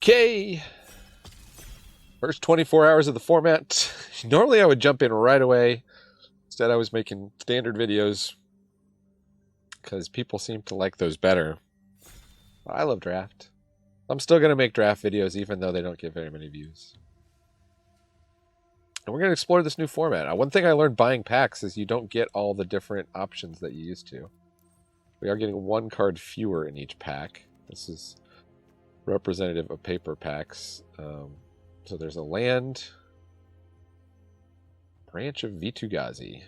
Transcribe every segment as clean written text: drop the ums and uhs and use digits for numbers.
Okay. First 24 hours of the format. Normally I would jump in right away. Instead I was making standard videos because people seem to like those better. I love draft. I'm still going to make draft videos even though they don't get very many views. And we're going to explore this new format. One thing I learned buying packs is you don't get all the different options that you used to. We are getting one card fewer in each pack. This is representative of paper packs. So there's a land, branch of Vitu-Ghazi.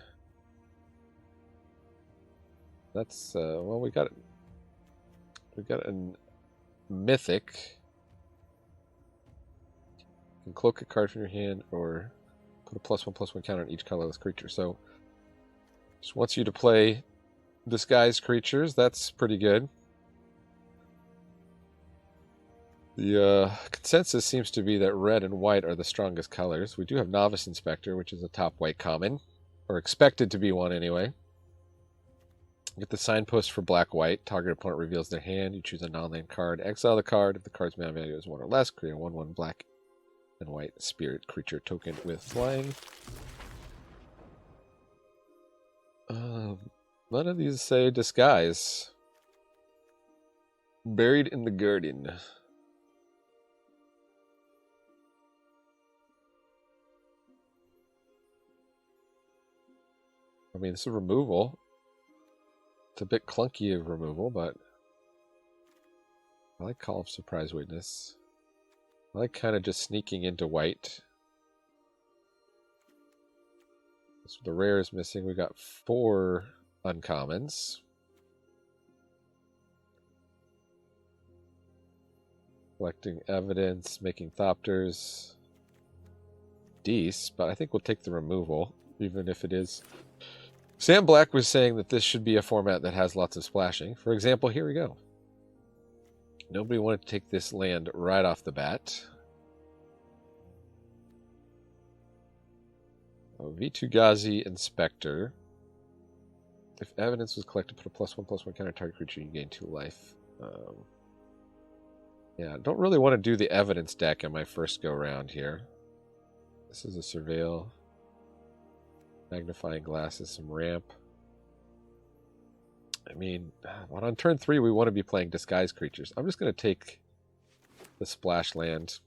That's well, we got a mythic. You can cloak a card from your hand or put a +1/+1 counter on each colorless creature. So just wants you to play disguised creatures. That's pretty good. The consensus seems to be that red and white are the strongest colors. We do have Novice Inspector, which is a top white common, or expected to be one anyway. Get the signpost for black-white. Target opponent reveals their hand. You choose a non-land card. Exile the card. If the card's mana value is 1 or less, create a 1/1 black and white spirit creature token with flying. None of these say disguise. Buried in the garden. I mean, this is removal. It's a bit clunky of removal, but I like Call of Surprise Witness. I like kind of just sneaking into white. So the rare is missing. We got 4 uncommons. Collecting evidence, making Thopters. Dece, but I think we'll take the removal, even if it is. Sam Black was saying that this should be a format that has lots of splashing. For example, here we go. Nobody wanted to take this land right off the bat. Vitu-Ghazi Inspector. If evidence was collected, put a +1/+1 counter target creature, you gain 2 life. Yeah, I don't really want to do the evidence deck in my first go round here. This is a surveil. Magnifying glasses, some ramp. I mean, on turn 3 we want to be playing disguised creatures. I'm just going to take the splash land.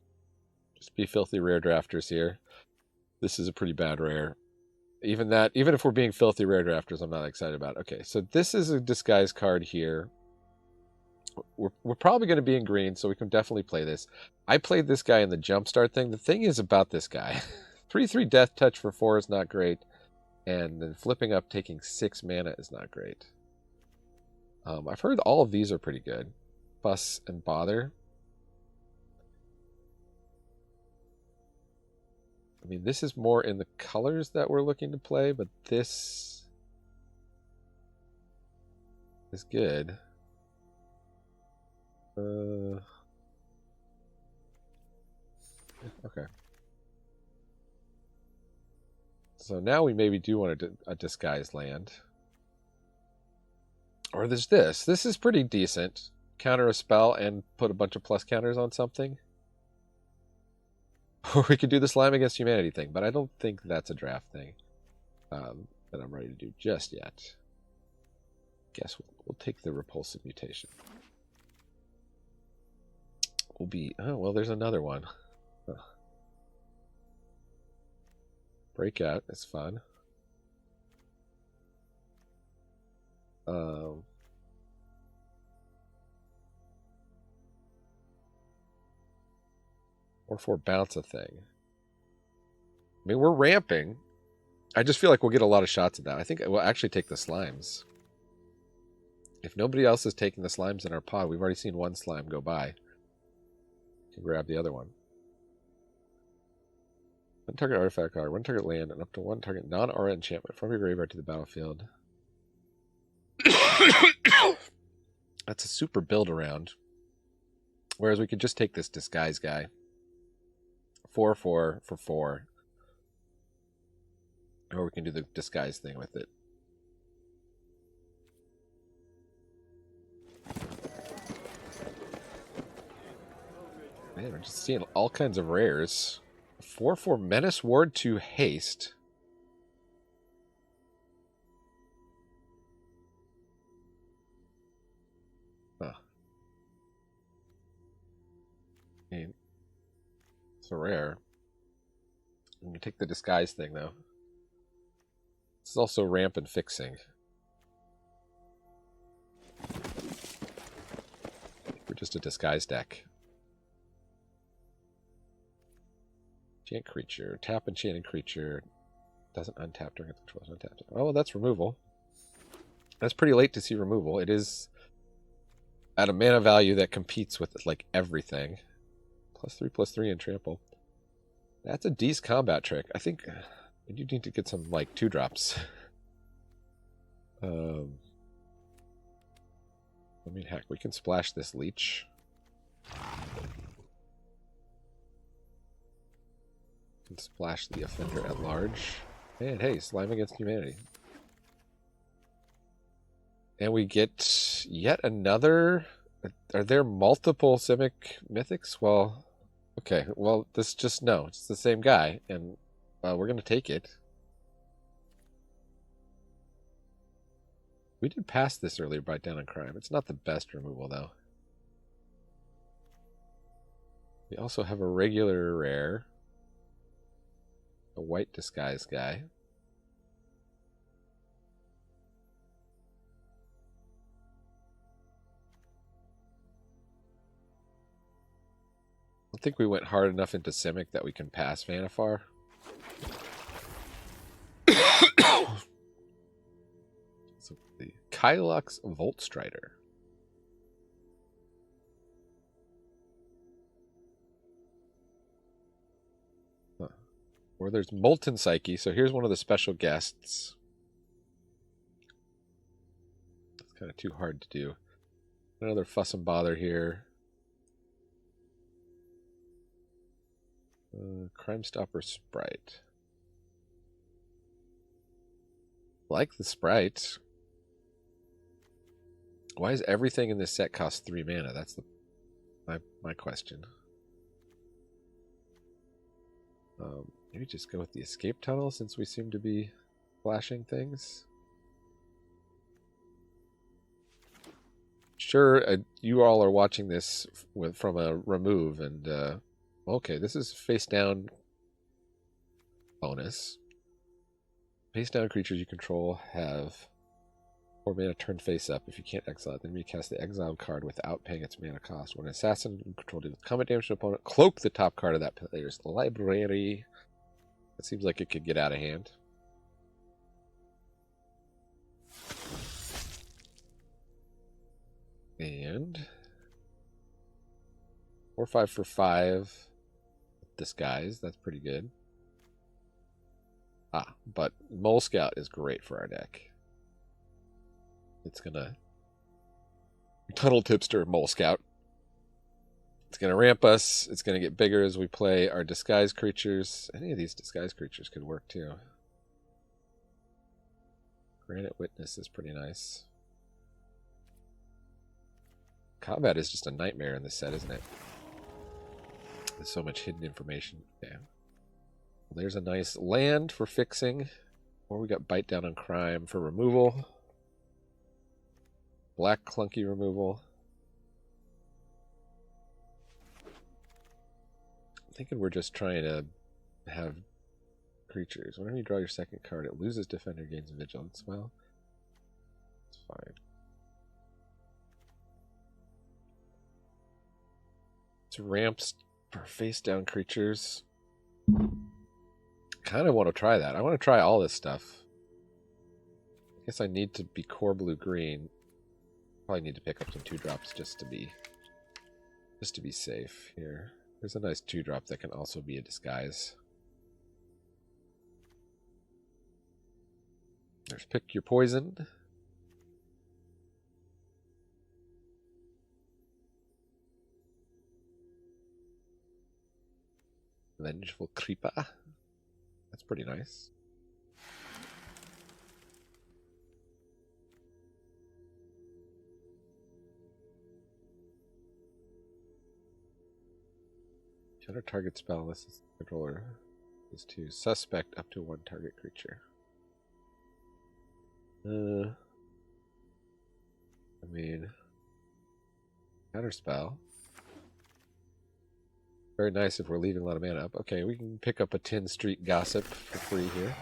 Just be filthy rare drafters here. This is a pretty bad rare. Even if we're being filthy rare drafters, I'm not excited about it. Okay, so this is a disguise card here. We're probably going to be in green, so we can definitely play this. I played this guy in the jumpstart thing. The thing is about this guy. 3/3 Death Touch for 4 is not great. And then flipping up, taking 6 mana is not great. I've heard all of these are pretty good. Fuss and Bother. I mean, this is more in the colors that we're looking to play, but this is good. Okay. So now we maybe do want a disguised land. Or there's this. This is pretty decent. Counter a spell and put a bunch of plus counters on something. Or we could do the Slime Against Humanity thing, but I don't think that's a draft thing that I'm ready to do just yet. Guess we'll take the Repulsive Mutation. We'll be... Oh, well, there's another one. Huh. Breakout is fun. Or for bounce a thing. I mean, we're ramping. I just feel like we'll get a lot of shots at that. I think we'll actually take the slimes. If nobody else is taking the slimes in our pod, we've already seen one slime go by. You can grab the other one. 1 target artifact card, 1 target land, and up to 1 target non-aura enchantment from your graveyard to the battlefield. That's a super build around. Whereas we could just take this disguise guy. 4/4 for 4. Or we can do the disguise thing with it. Man, we're just seeing all kinds of rares. 4/4 Menace Ward to Haste. Huh. I mean, it's a rare. I'm going to take the disguise thing, though. This is also ramp and fixing. We're just a disguise deck. Enchant creature. Tap enchanted creature. Doesn't untap during its control. Untapped. Oh, well, that's removal. That's pretty late to see removal. It is at a mana value that competes with like everything. +3/+3 and trample. That's a decent combat trick. I think we do need to get some like 2-drops. I mean, heck, we can splash this leech. We can splash the offender at large. And hey, slime against humanity. And we get yet another. Are there multiple Simic mythics? Well, okay. Well, this just no. It's the same guy, and we're gonna take it. We did pass this earlier. Bite down on crime. It's not the best removal though. We also have a regular rare, a white disguise guy. I think we went hard enough into Simic that we can pass Vannifar. So the Kylux Voltstrider. Huh. Or there's Molten Psyche. So here's one of the special guests. It's kind of too hard to do. Another Fuss and Bother here. Crime Stopper Sprite. Like the Sprite. Why is everything in this set cost 3 mana? That's my question. Maybe just go with the escape tunnel since we seem to be flashing things. Sure, you all are watching this from a remove, and okay, this is face down bonus. Face down creatures you control have 4 mana turn face up. If you can't exile it, then you cast the exiled card without paying its mana cost. When an assassin you control deals combat damage to an opponent, cloak the top card of that player's library. That seems like it could get out of hand. And 4/5 for 5 disguise. That's pretty good. But Mole Scout is great for our deck. It's gonna Tunnel Tipster Mole Scout. It's gonna ramp us. It's gonna get bigger as we play our disguise creatures. Any of these disguise creatures could work too. Granite Witness is pretty nice. Combat is just a nightmare in this set, isn't it? There's so much hidden information. Yeah. Well, there's a nice land for fixing. Or we got Bite Down on Crime for removal. Black Clunky removal. I'm thinking we're just trying to have creatures. Whenever you draw your second card, it loses Defender, gains Vigilance. Well, it's fine. It's ramps for face down creatures. Kind of want to try that. I want to try all this stuff. I guess I need to be core blue green. Probably need to pick up some 2-drops just to be safe here. There's a nice 2-drop that can also be a disguise. There's Pick Your Poison. Vengeful Creeper. That's pretty nice. Counter target spell unless the controller is to suspect up to one target creature. I mean, counter spell. Very nice if we're leaving a lot of mana up. Okay, we can pick up a 10 Street Gossip for free here.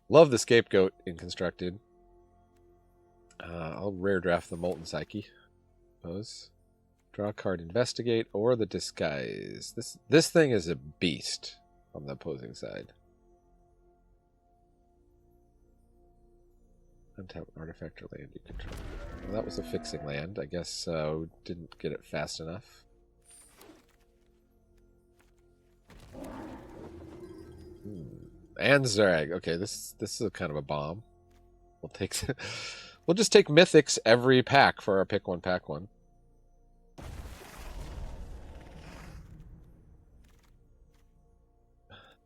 Love the Scapegoat in Constructed. I'll rare draft the Molten Psyche. Suppose. Draw a card, Investigate, or the Disguise. This thing is a beast on the opposing side. Untap artifact or land you control. Well, that was a fixing land. I guess we didn't get it fast enough. And Zerag. Okay, this is a kind of a bomb. We'll just take mythics every pack for our pick one, pack one.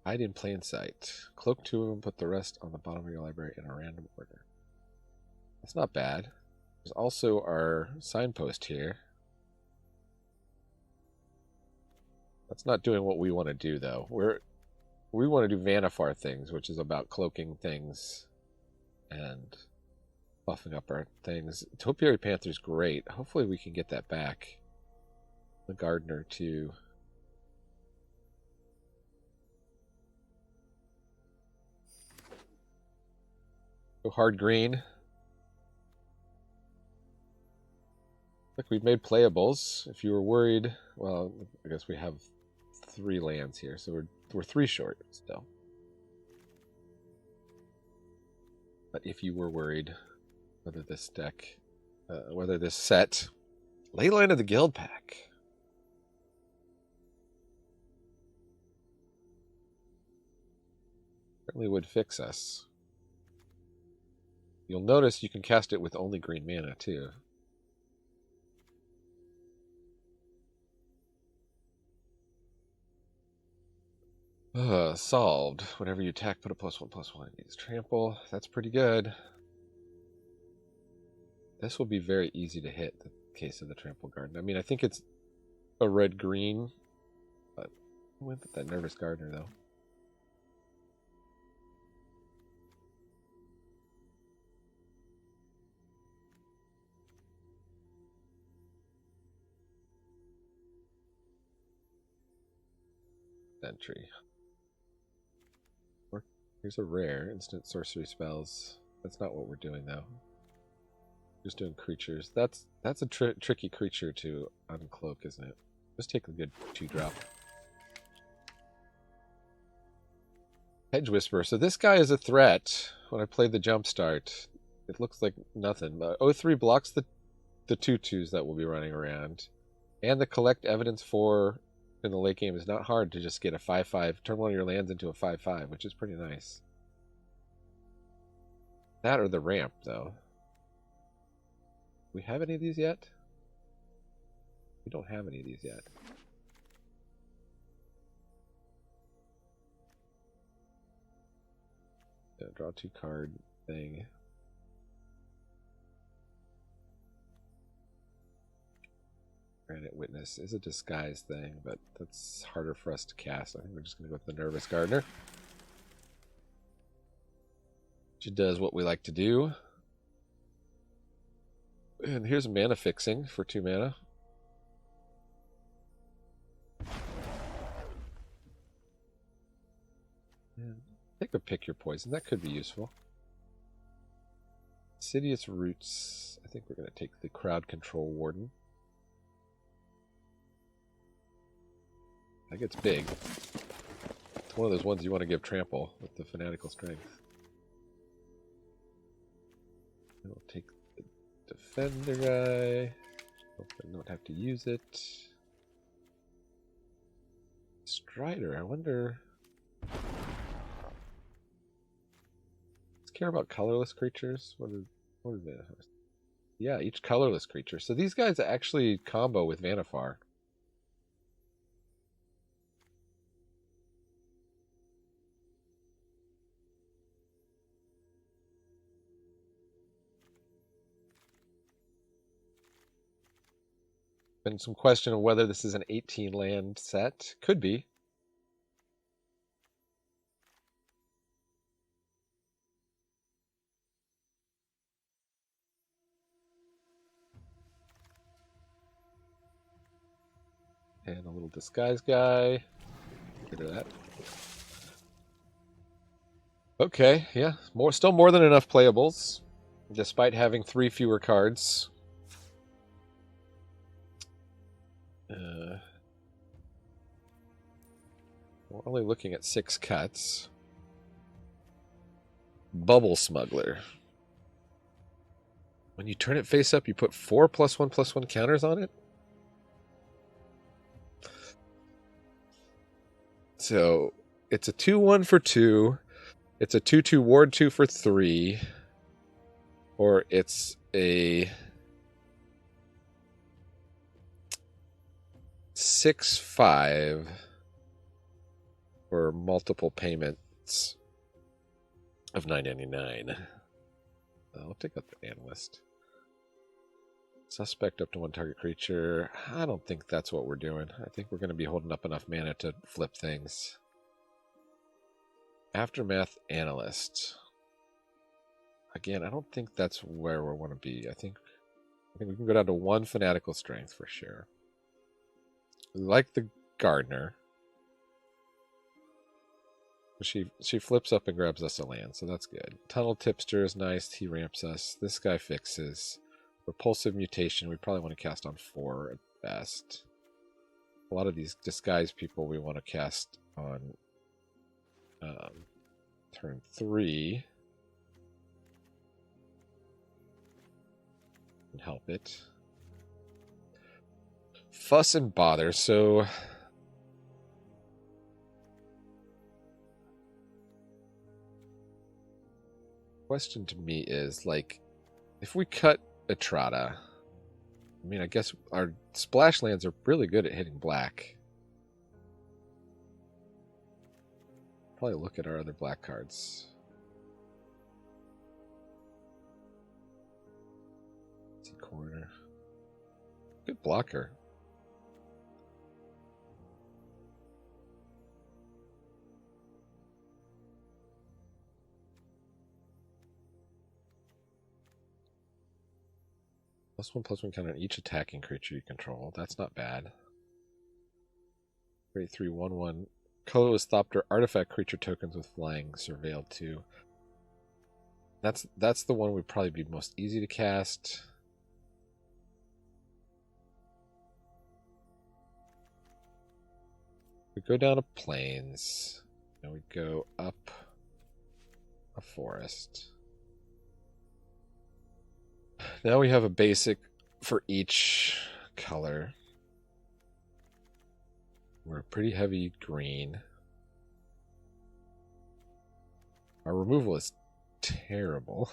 Hide in plain sight. Cloak 2 of them, put the rest on the bottom of your library in a random order. That's not bad. There's also our signpost here. That's not doing what we want to do, though. We want to do Vannifar things, which is about cloaking things and buffing up our things. Topiary Panther's great. Hopefully we can get that back. The Gardener, too. Go hard green. Look, we've made playables. If you were worried, well, I guess we have 3 lands here, so we're 3 short still. But if you were worried whether this deck, whether this set, Leyline of the Guild pack. Certainly would fix us. You'll notice you can cast it with only green mana, too. Solved. Whenever you attack, put a +1/+1. It needs trample. That's pretty good. This will be very easy to hit in the case of the Trample Garden. I mean, I think it's a red-green, but I went with that Nervous Gardener, though. Entry. Here's a rare instant sorcery spells. That's not what we're doing though. Just doing creatures. That's a tricky creature to uncloak, isn't it? Just take a good 2-drop. Hedge Whisperer. So this guy is a threat. When I played the Jumpstart, it looks like nothing. 0/3 blocks the 2/2s that will be running around, and the collect evidence for in the late game is not hard to just get a 5/5, turn one of your lands into a 5/5, which is pretty nice. That or the ramp, though. Do we have any of these yet? We don't have any of these yet. Yeah, draw 2 card thing. Granite Witness is a disguise thing, but that's harder for us to cast. I think we're just going to go with the Nervous Gardener. She does what we like to do. And here's a mana fixing for 2 mana. And take a Pick Your Poison. That could be useful. Insidious Roots. I think we're going to take the Crowd Control Warden. That gets big. It's one of those ones you want to give trample with the Fanatical Strength. I'll take the Defender guy. Hope I don't have to use it. Strider, I wonder. Let's care about colorless creatures. What is that? Yeah, each colorless creature. So these guys actually combo with Vannifar. Been some question of whether this is an 18 land set. Could be. And a little disguise guy. Get rid of that. Okay, yeah. Still more than enough playables, despite having 3 fewer cards. We're only looking at 6 cuts. Bubble Smuggler. When you turn it face up, you put 4 +1/+1 counters on it? So it's a 2/1 for 2. It's a 2/2 ward 2 for 3. Or it's a 6/5 for multiple payments of $9.99. I'll take out the analyst. Suspect up to 1 target creature. I don't think that's what we're doing. I think we're going to be holding up enough mana to flip things. Aftermath Analyst. Again, I don't think that's where we want to be. I think we can go down to 1 Fanatical Strength for sure. We like the Gardener. She flips up and grabs us a land, so that's good. Tunnel Tipster is nice. He ramps us. This guy fixes. Repulsive Mutation, we probably want to cast on 4 at best. A lot of these disguise people we want to cast on turn 3. And help it. Fuss and Bother, so... Question to me is, like, if we cut Etrata, I mean, I guess our splash lands are really good at hitting black. Probably look at our other black cards. Corner. Good blocker. +1/+1 counter on each attacking creature you control. That's not bad. Create 3/1/1 colorless Thopter artifact creature tokens with flying. Surveilled 2. That's the one would probably be most easy to cast. We go down a plains, and we go up a forest. Now we have a basic for each color. We're pretty heavy green. Our removal is terrible.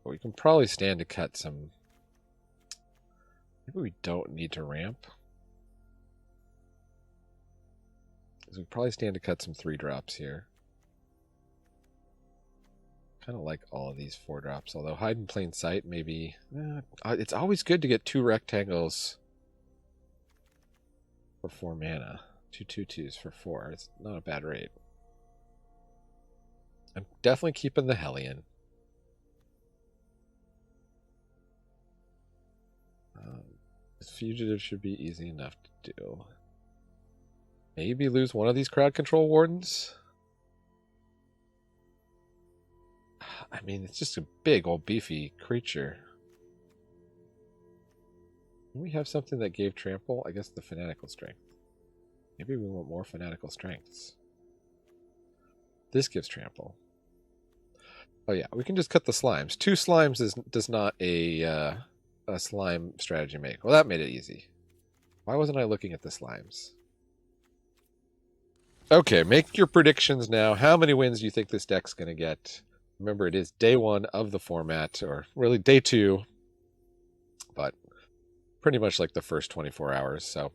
We can probably stand to cut some. Maybe we don't need to ramp. Because we probably stand to cut some 3-drops here. Kind of like all of these 4-drops, although Hide in Plain Sight maybe. It's always good to get 2 rectangles for 4 mana. 2 2/2s for 4. It's not a bad rate. I'm definitely keeping the Hellion. Fugitive should be easy enough to do. Maybe lose one of these crowd control wardens. I mean, it's just a big old beefy creature. Can we have something that gave trample? I guess the Fanatical Strength. Maybe we want more Fanatical Strengths. This gives trample. Oh yeah, we can just cut the slimes. 2 slimes does not a slime strategy make. Well, that made it easy. Why wasn't I looking at the slimes? Okay, make your predictions now. How many wins do you think this deck's going to get? Remember, it is day 1 of the format, or really day 2, but pretty much like the first 24 hours. So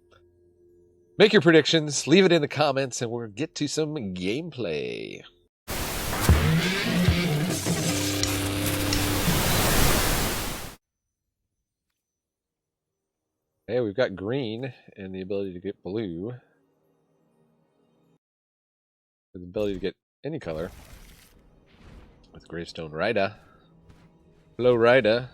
make your predictions, leave it in the comments, and we'll get to some gameplay. Hey, we've got green and the ability to get blue. With the ability to get any color. With Gravestone Rida. Hello, Rida.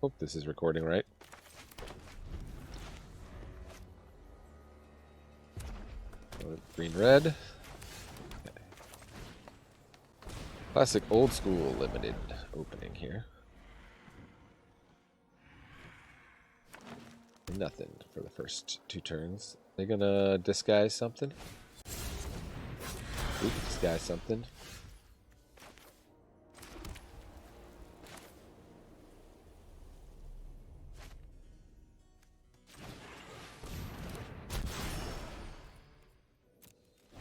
Hope this is recording right. Green, red. Okay. Classic old school limited opening here. Nothing for the first 2 turns. They're gonna disguise something. We can disguise something.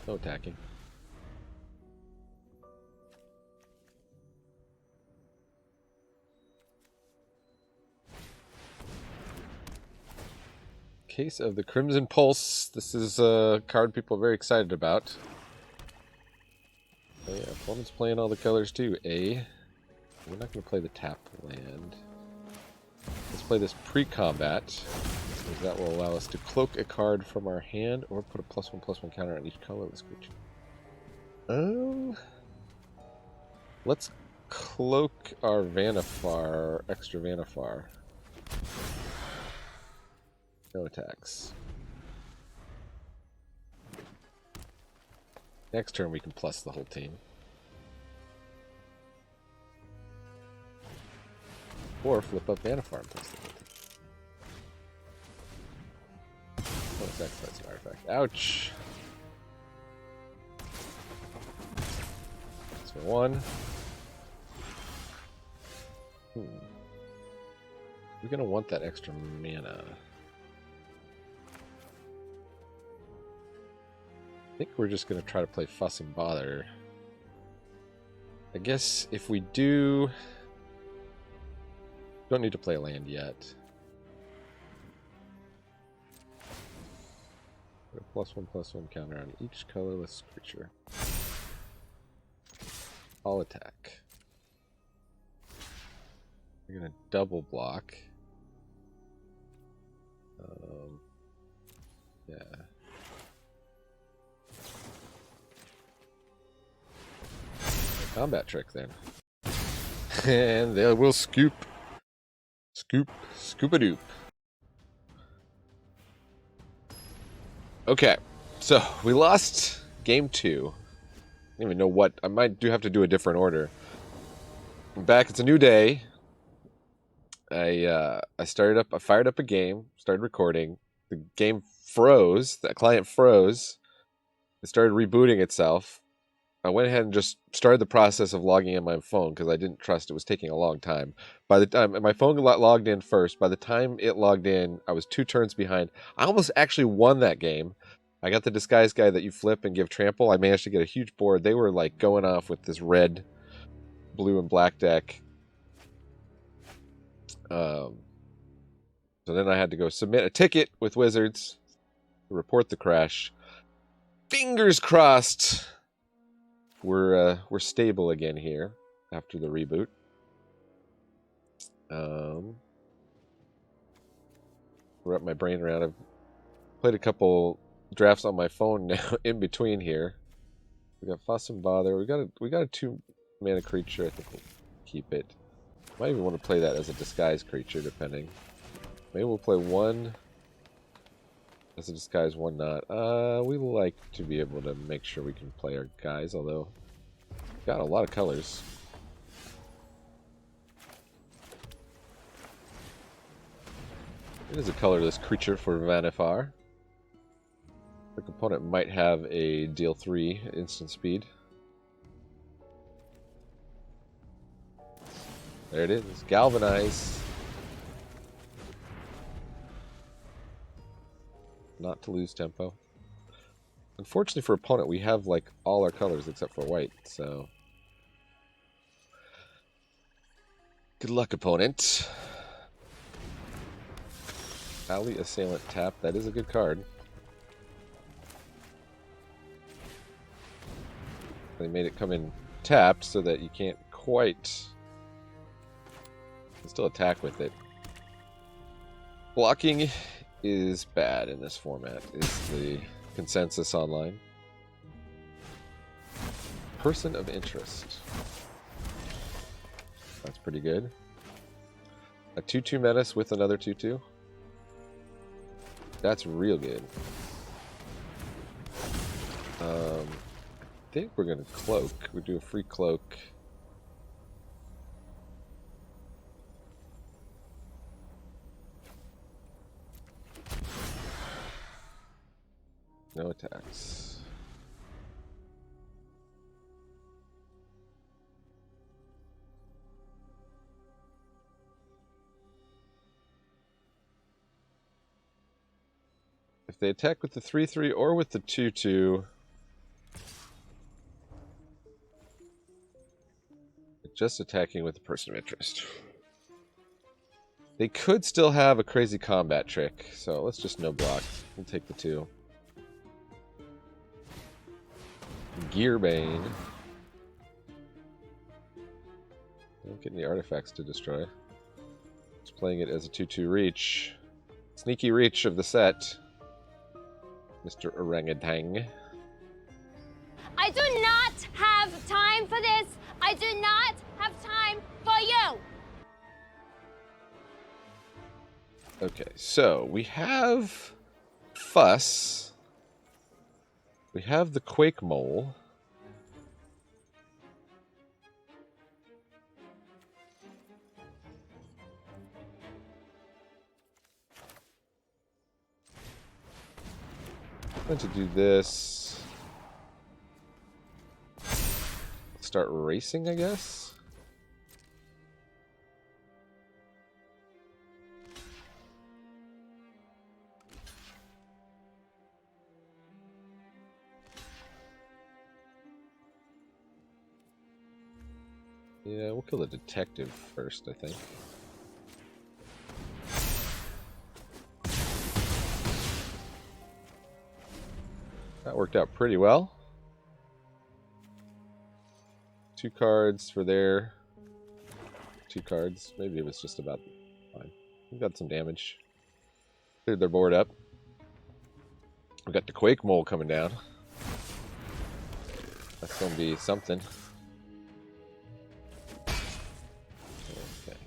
No attacking. Case of the Crimson Pulse. This is a card people are very excited about. Oh yeah, opponent's playing all the colors too. We're not going to play the tap land. Let's play this pre-combat, because that will allow us to cloak a card from our hand or put a +1/+1 counter on each colorless creature. Let's cloak our Vannifar, extra Vannifar. No attacks. Next turn we can plus the whole team. Or flip up Vannifar and plus the whole team. Oh, that's an artifact. Ouch! That's for 1. We're gonna want that extra mana. I think we're just going to try to play Fuss and Bother. I guess if we do... Don't need to play a land yet. Put a +1/+1 counter on each colorless creature. All attack. We're going to double block. Yeah. Combat trick then. And they will scoop. Scoop-a-doop. Okay, so we lost game 2. I don't even know what. I might have to do a different order. I'm back. It's a new day. I fired up a game, started recording. The game froze. The client froze. It started rebooting itself. I went ahead and just started the process of logging in my phone because I didn't trust it was taking a long time. By the time my phone logged in first, by the time it logged in, I was 2 turns behind. I almost actually won that game. I got the disguise guy that you flip and give trample. I managed to get a huge board. They were like going off with this red, blue, and black deck. So then I had to go submit a ticket with Wizards to report the crash. Fingers crossed. We're stable again here after the reboot. Wrap my brain around. I've played a couple drafts on my phone now in between here. We got Fuss and Bother. We got a 2-mana creature. I think we'll keep it. Might even want to play that as a disguise creature, depending. Maybe we'll play 1 as a disguise, 1 not. We like to be able to make sure we can play our guys, although we've got a lot of colors. It is a colorless creature for Vannifar. The component might have a deal 3 instant speed. There it is. Galvanize. Not to lose tempo. Unfortunately for opponent, we have like all our colors except for white, so good luck, opponent. Alley Assailant tap. That is a good card. They made it come in tapped so that you can't quite... You can still attack with it. Blocking is bad in this format, is the consensus online. Person of interest. That's pretty good. A 2/2 menace with another 2/2. That's real good. I think we're going to cloak. We do a free cloak. No attacks. If they attack with the 3/3 or with the 2/2, just attacking with the person of interest. They could still have a crazy combat trick, so let's just no block. We'll take the 2. Gearbane. Don't get any artifacts to destroy. Just playing it as a 2/2 reach. Sneaky reach of the set. Mr. Orangutan. I do not have time for this. I do not have time for you. Okay, so we have Fuss. We have the Quake Mole. I'm going to do this. Start racing, I guess. Yeah, we'll kill the detective first, I think. That worked out pretty well. 2 cards for there. 2 cards. Maybe it was just about fine. We got some damage. Cleared their board up. We got the Quake Mole coming down. That's gonna be something. Okay.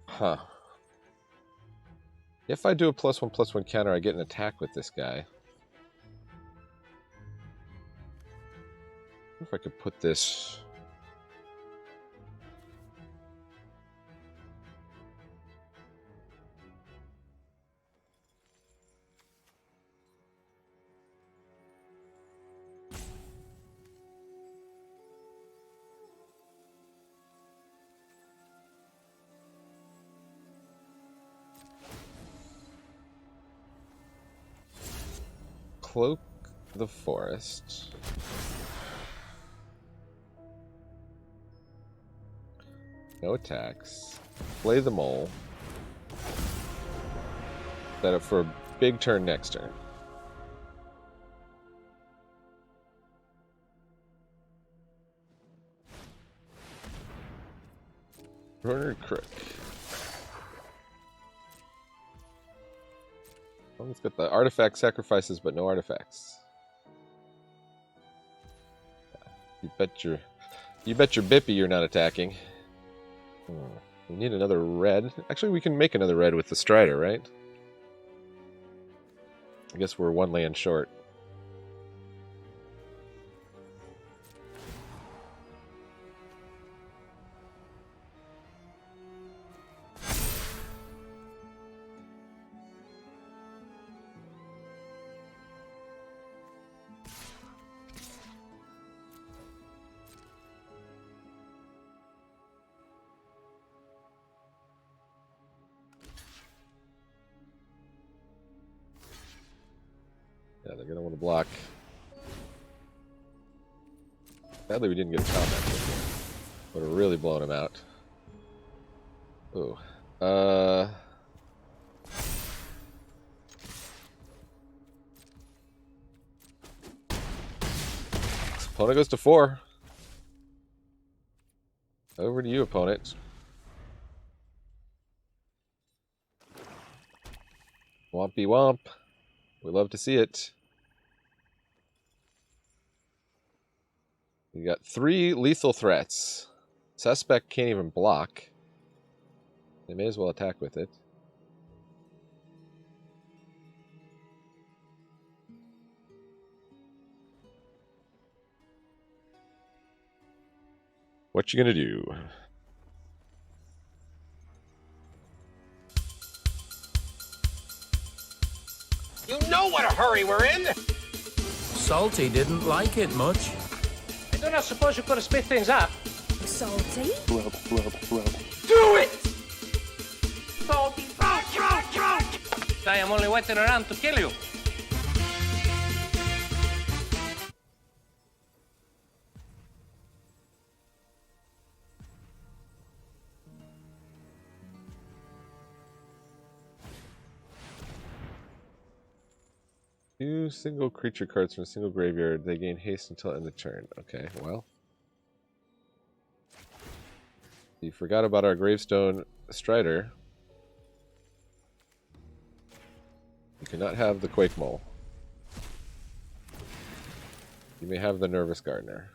Huh. If I do a +1/+1 counter, I get an attack with this guy. I wonder if I could put this... Cloak the forest. No attacks. Play the mole. Set up for a big turn next turn. Runner Crook. Oh, it's got the artifact sacrifices, but no artifacts. You bet your bippy you're not attacking. We need another red. Actually, we can make another red with the Strider, right? I guess we're 1 land short. Yeah, they're going to want to block. Sadly, we didn't get a combat with him. Would have really blown him out. Ooh. Opponent goes to 4. Over to you, opponent. Wompy womp. We love to see it. You got 3 lethal threats. Suspect can't even block. They may as well attack with it. What you gonna do? You know what a hurry we're in! Salty didn't like it much. I do not suppose you could have split things up. Salty? Rub. Do it! Salty. I am only waiting around to kill you. Two single creature cards from a single graveyard. They gain haste until end of turn. Okay, well. You forgot about our Gravestone Strider. You cannot have the Quake Mole. You may have the Nervous Gardener.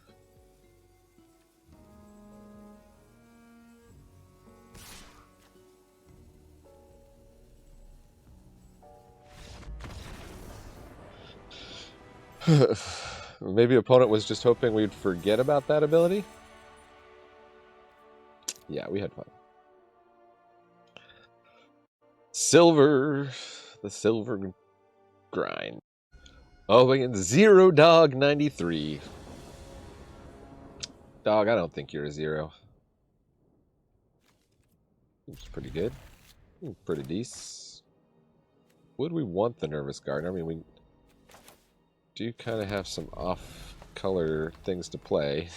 Maybe opponent was just hoping we'd forget about that ability? Yeah, we had fun. Silver. The silver grind. Oh, we get 0 Dog 93. Dog, I don't think you're a 0. Seems pretty good. Pretty decent. Would we want the Nervous Gardener? I mean, we do kind of have some off-color things to play.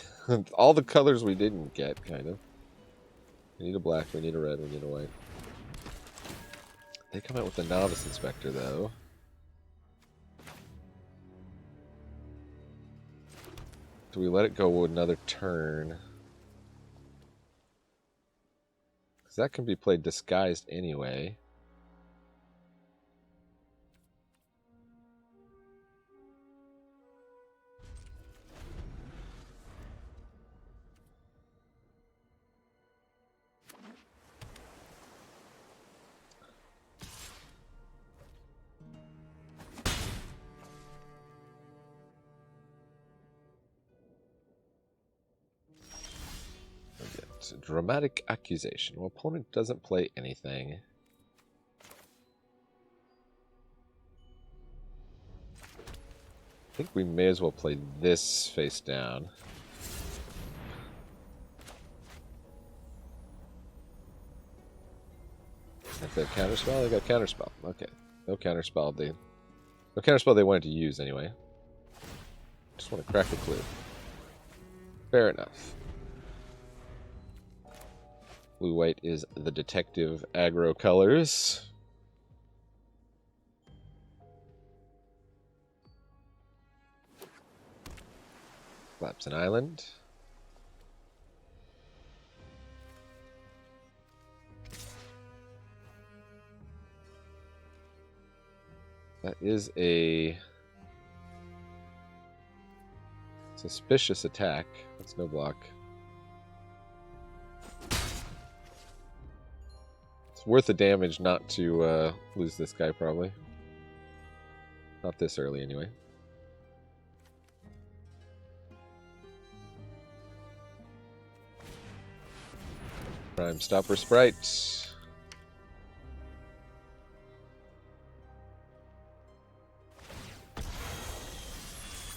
All the colors we didn't get, kind of. We need a black, we need a red, we need a white. They come out with the Novice Inspector, though. Do we let it go another turn? Because that can be played disguised anyway. Dramatic Accusation. Well, opponent doesn't play anything. I think we may as well play this face down. If they have counterspell, they got counterspell. Okay. No counterspell they wanted to use anyway. Just want to crack a clue. Fair enough. Blue-white is the detective aggro colors. Collapse an island. That is a suspicious attack. That's no block. It's worth the damage not to lose this guy, probably. Not this early, anyway. Prime Stopper Sprite.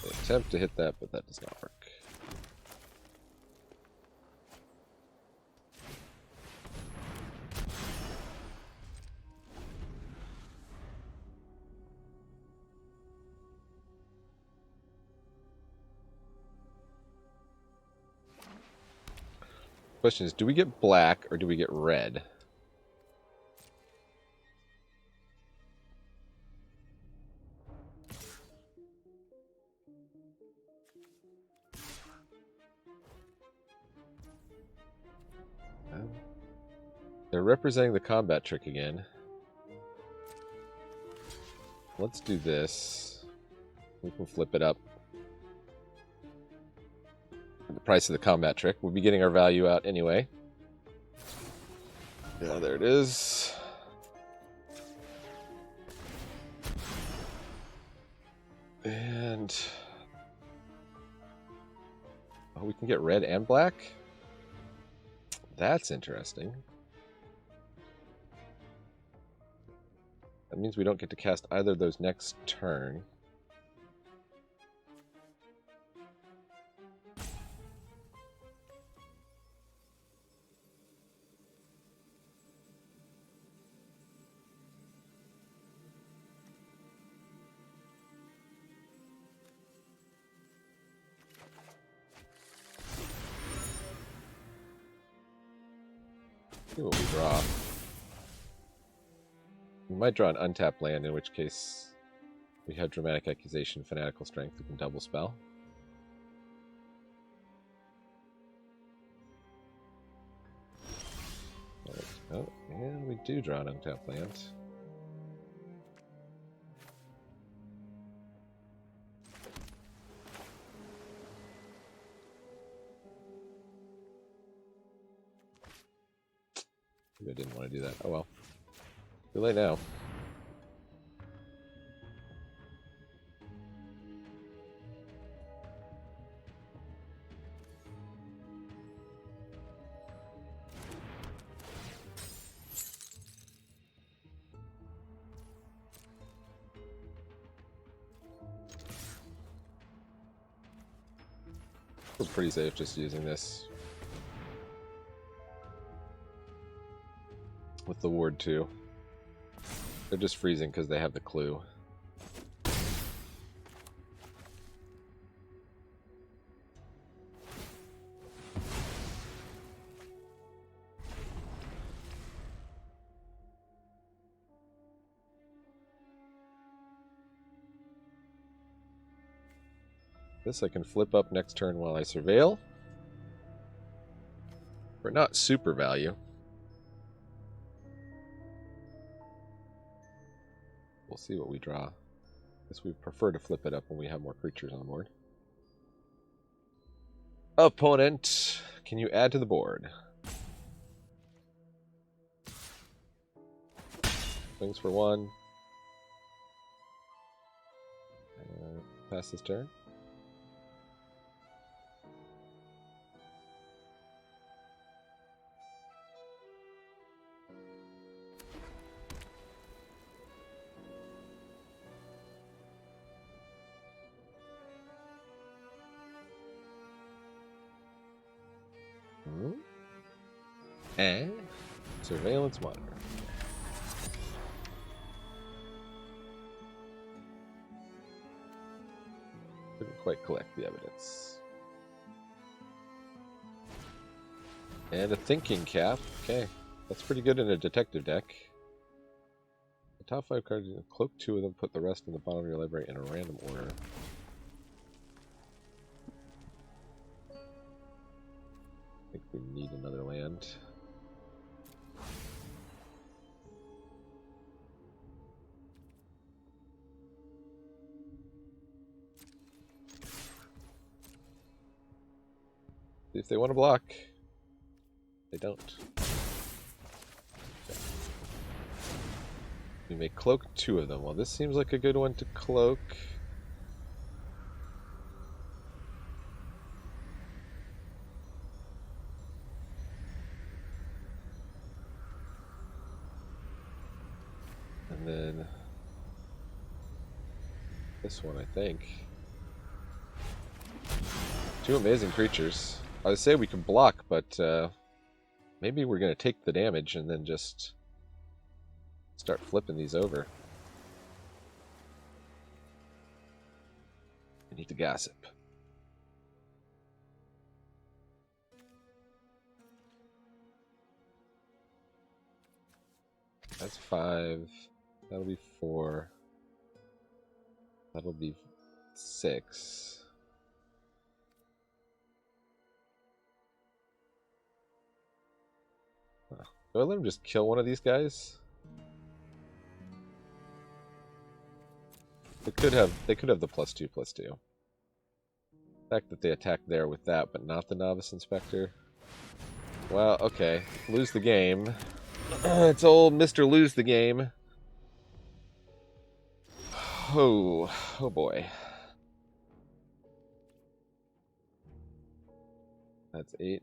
They attempt to hit that, but that does not work. Question is, do we get black or do we get red? They're representing the combat trick again. Let's do this. We can flip it up. The price of the combat trick. We'll be getting our value out anyway. Yeah, there it is. And oh, we can get red and black? That's interesting. That means we don't get to cast either of those next turn. See what we draw. We might draw an untapped land, in which case we have Dramatic Accusation, Fanatical Strength, we can double spell. Oh, and we do draw an untapped land. Maybe I didn't want to do that. Oh well. Too late now. We're pretty safe just using this. With the ward too. They're just freezing because they have the clue. This I can flip up next turn while I surveil. For not super value. We'll see what we draw. Guess we prefer to flip it up when we have more creatures on the board. Opponent, can you add to the board? Swings for 1. Pass this turn. And surveillance monitor. Couldn't quite collect the evidence. And a thinking cap. Okay, that's pretty good in a detective deck. The top 5 cards, cloak 2 of them, put the rest in the bottom of your library in a random order. I think we need another land. See if they want to block. They don't. Okay. We may cloak 2 of them. Well, this seems like a good one to cloak. And then this one, I think. 2 amazing creatures. I would say we can block, but maybe we're going to take the damage and then just start flipping these over. We need to gossip. That's 5. That'll be 4. That'll be 6. Do I let him just kill one of these guys? They could have the +2/+2. The fact that they attacked there with that, but not the Novice Inspector. Well, okay. Lose the game. It's old Mr. Lose the game. Oh boy. That's 8.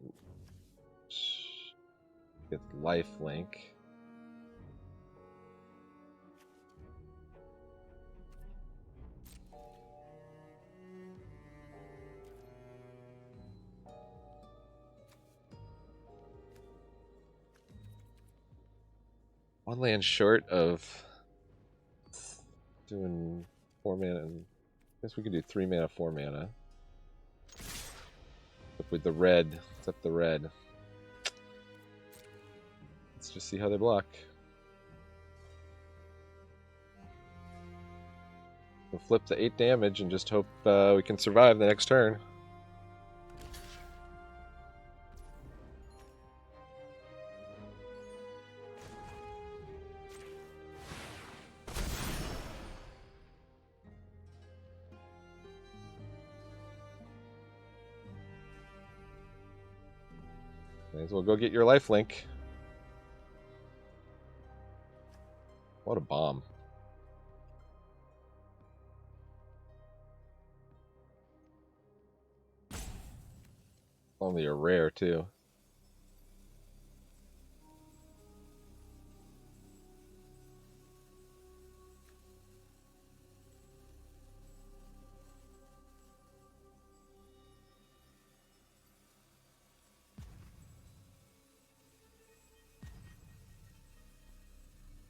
Gets lifelink. One land short of doing 4 mana. And I guess we could do 3 mana, 4 mana. With the red, except the red. Let's just see how they block. We'll flip the 8 damage and just hope we can survive the next turn. May as well go get your lifelink. What a bomb. Only a rare, too.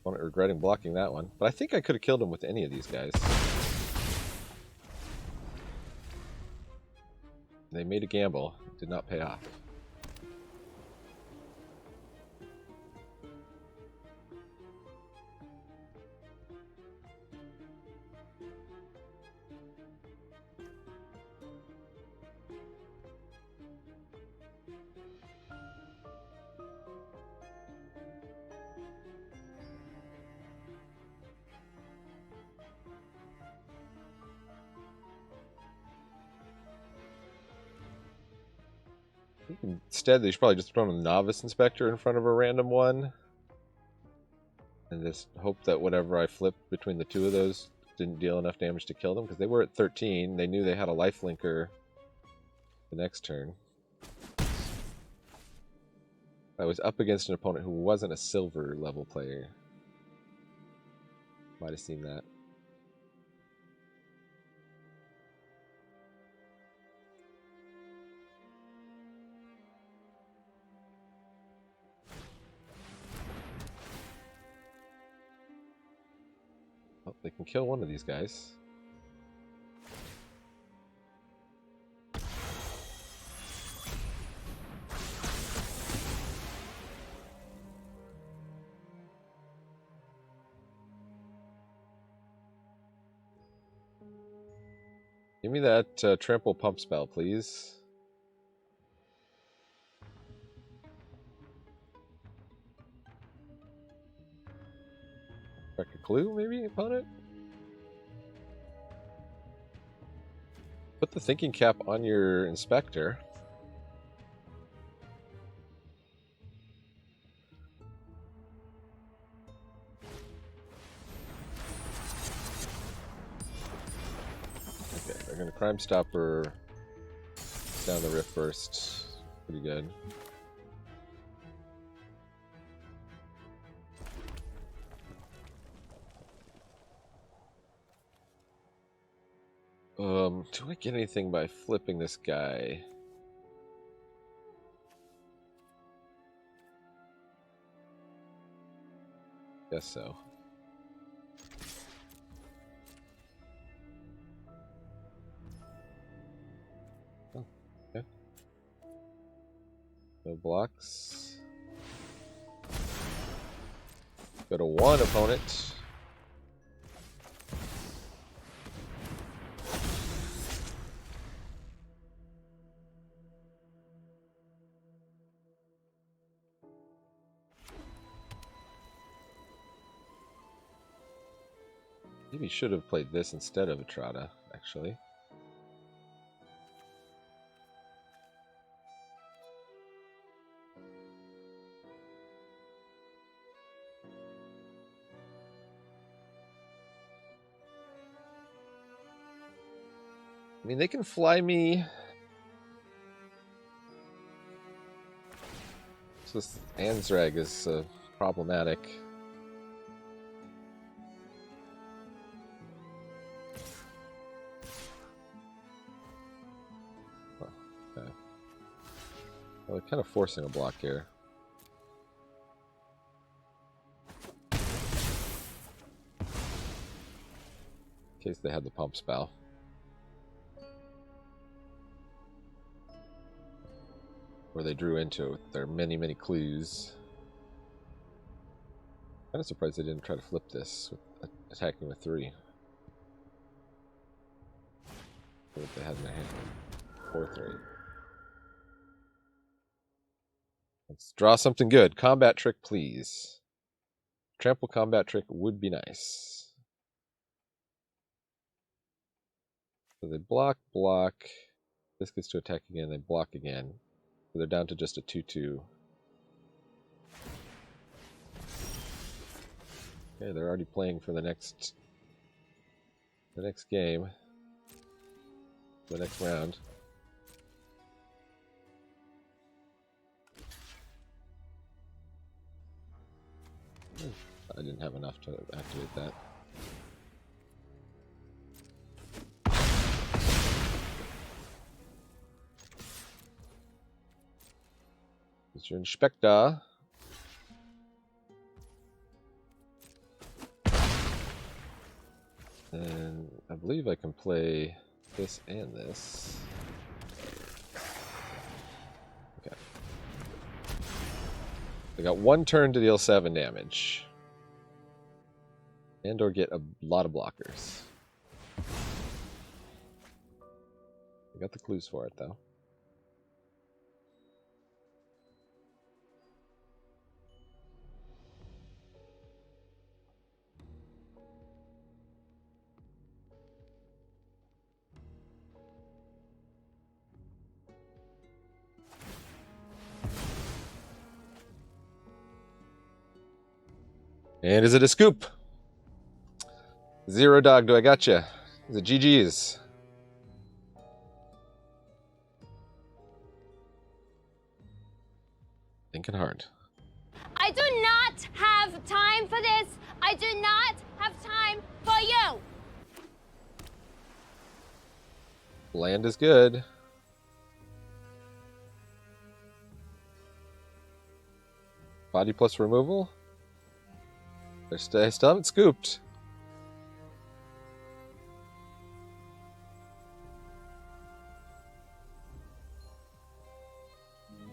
Opponent regretting blocking that one. But I think I could have killed him with any of these guys. They made a gamble. It did not pay off. Instead, they should probably just throw a Novice Inspector in front of a random one. And just hope that whatever I flipped between the two of those didn't deal enough damage to kill them. Because they were at 13. They knew they had a lifelinker the next turn. I was up against an opponent who wasn't a silver level player. Might have seen that. Oh, they can kill one of these guys. Give me that trample pump spell, please. Strike a clue, maybe, opponent? Put the thinking cap on your inspector. Okay, they're gonna Crime Stopper down the Rift first. Pretty good. Do I get anything by flipping this guy? Guess so. Oh, okay. No blocks. Go to 1 opponent. Maybe should have played this instead of Etrata, actually. I mean, they can fly me. So this Ansrag is problematic. Oh, okay. Well, they're kind of forcing a block here. In case they had the pump spell. Where they drew into it with their many, many clues. Kind of surprised they didn't try to flip this with attacking with 3. What they had in their hand. 4-3. Let's draw something good. Combat trick, please. Trample combat trick would be nice. So they block, block. This gets to attack again, they block again. So they're down to just a 2-2. Okay, they're already playing for the next game. The next round. I didn't have enough to activate that. It's your Inspector. And I believe I can play this and this. Okay. I got 1 turn to deal 7 damage. And or get a lot of blockers. I got the clues for it though. And is it a scoop? 0 dog, do I gotcha? Is it GG's? Thinking hard. I do not have time for this. I do not have time for you. Land is good. Body plus removal. They still haven't scooped.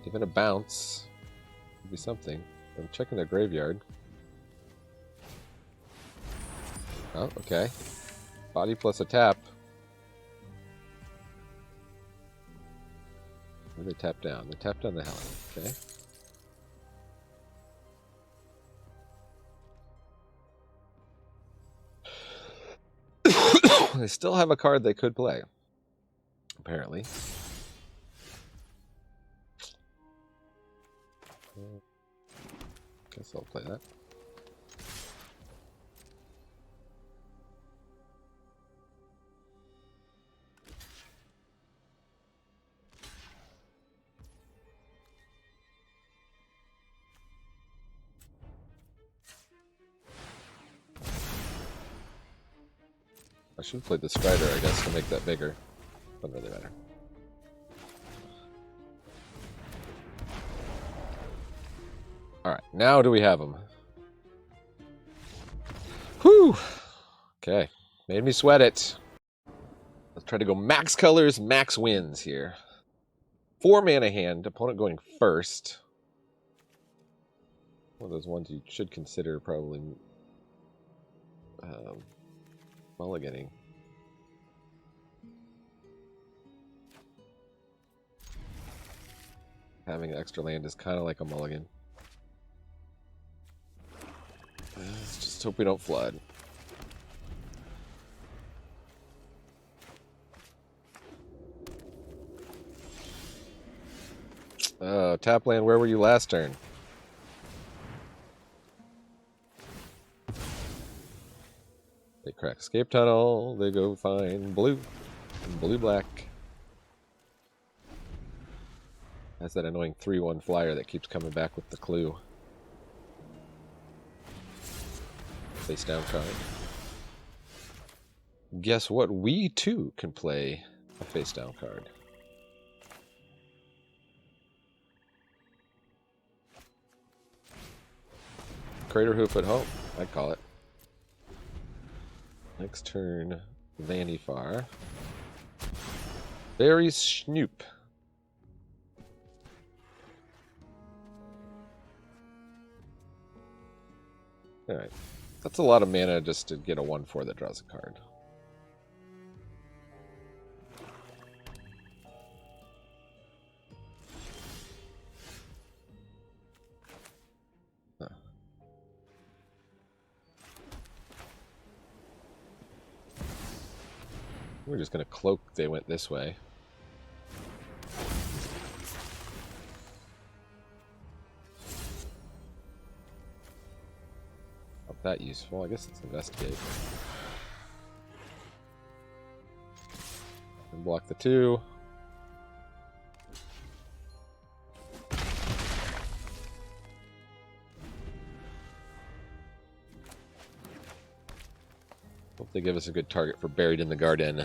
Given a bounce. Could be something. I'm checking their graveyard. Oh, okay. Body plus a tap. What do they tap down? They tap down the Helen. Okay. They still have a card they could play. Apparently. Guess I'll play that. I should have played the Strider, I guess, to make that bigger. Doesn't really matter. Alright, now do we have them? Whew! Okay, made me sweat it. Let's try to go max colors, max wins here. 4 mana hand, opponent going first. One of those ones you should consider probably mulliganing. Having an extra land is kind of like a mulligan. Let's just hope we don't flood. Oh, tap land, where were you last turn? They crack escape tunnel, they go find blue. Blue black. That's that annoying 3/1 flyer that keeps coming back with the clue. Face down card. Guess what? We too can play a face down card. Crater Hoof at home, I'd call it. Next turn, Vannifar. Very Snoop. Alright. That's a lot of mana just to get a 1/4 that draws a card. Huh. We're just going to cloak they went this way. Not that useful. I guess it's investigate. And block the 2. Hope they give us a good target for Buried in the Garden.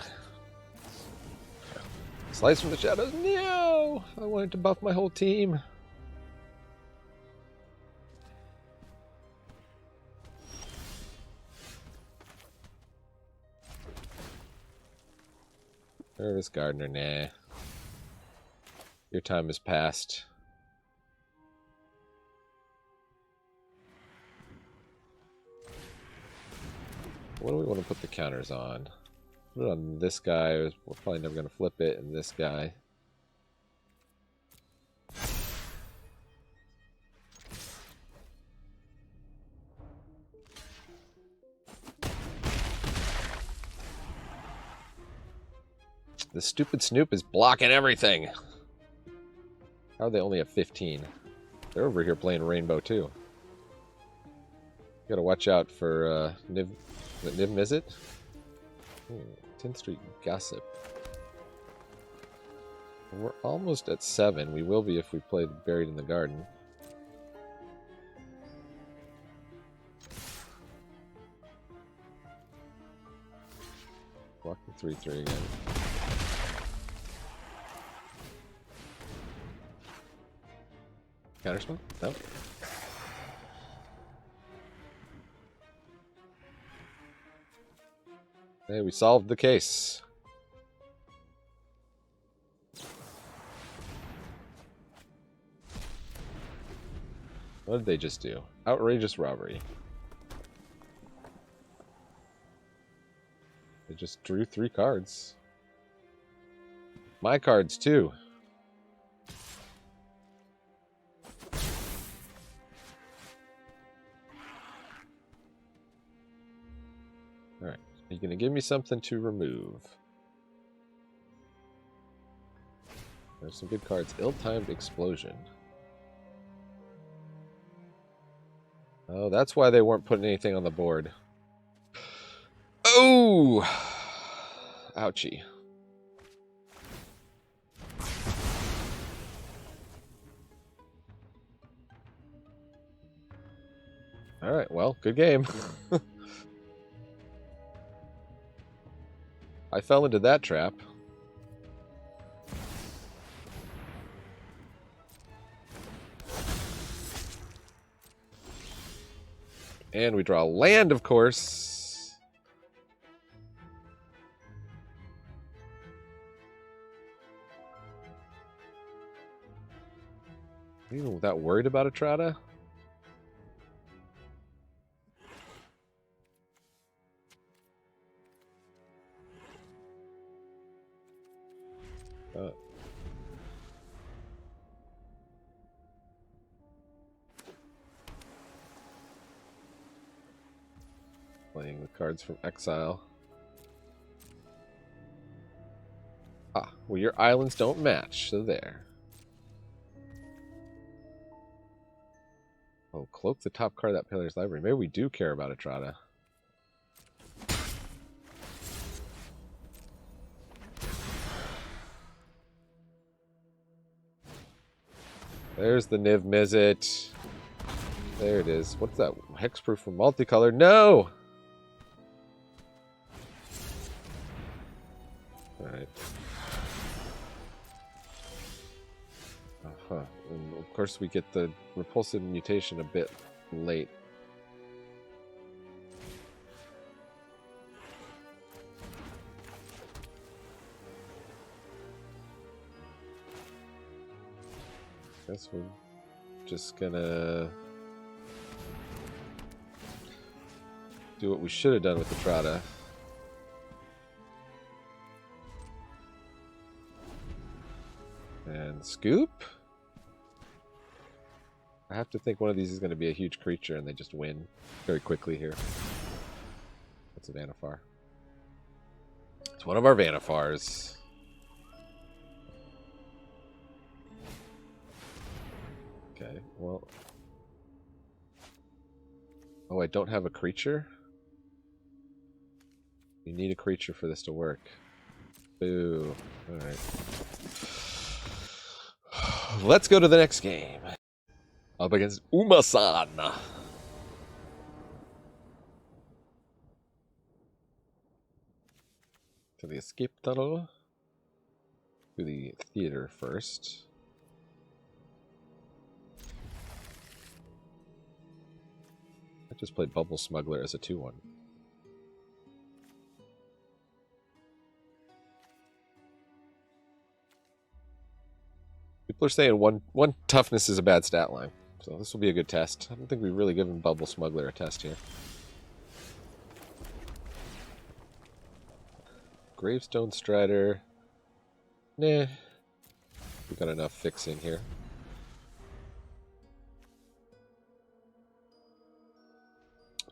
Slice from the Shadows? No! I wanted to buff my whole team. Service Gardener, nah. Your time has passed. What do we want to put the counters on? Put it on this guy. We're probably never going to flip it, and this guy. The stupid Snoop is blocking everything. How are they only at 15? They're over here playing Rainbow too. Gotta watch out for Niv. Is it Niv Mizzet? 10th Street Gossip. We're almost at 7. We will be if we play Buried in the Garden. Walking 3/3 again. Counterspell? No. Hey, we solved the case. What did they just do? Outrageous robbery. They just drew 3 cards. My cards, too. Alright. Are you going to give me something to remove? There's some good cards. Ill-timed Explosion. Oh, that's why they weren't putting anything on the board. Oh! Ouchie. Alright, well, good game. I fell into that trap. And we draw land, of course. Even without worried about a Trata? Playing the cards from exile. Ah, well, your islands don't match, so there. Oh, cloak the top card of that player's library. Maybe we do care about Etrata. There's the Niv Mizzet. There it is. What's that? Hexproof from multicolor? No! Alright. Uh-huh. And of course we get the repulsive mutation a bit late. Guess we're just gonna do what we should have done with the Etrata. And scoop? I have to think one of these is going to be a huge creature and they just win very quickly here. That's a Vannifar. It's one of our Vannifars. Okay, well... Oh, I don't have a creature? You need a creature for this to work. Boo. Alright. Let's go to the next game. Up against Uma-san. To the escape tunnel. To the theater first. I just played Bubble Smuggler as a 2-1. People are saying one toughness is a bad stat line. So this will be a good test. I don't think we've really given Bubble Smuggler a test here. Gravestone Strider. Nah. We've got enough fixing here.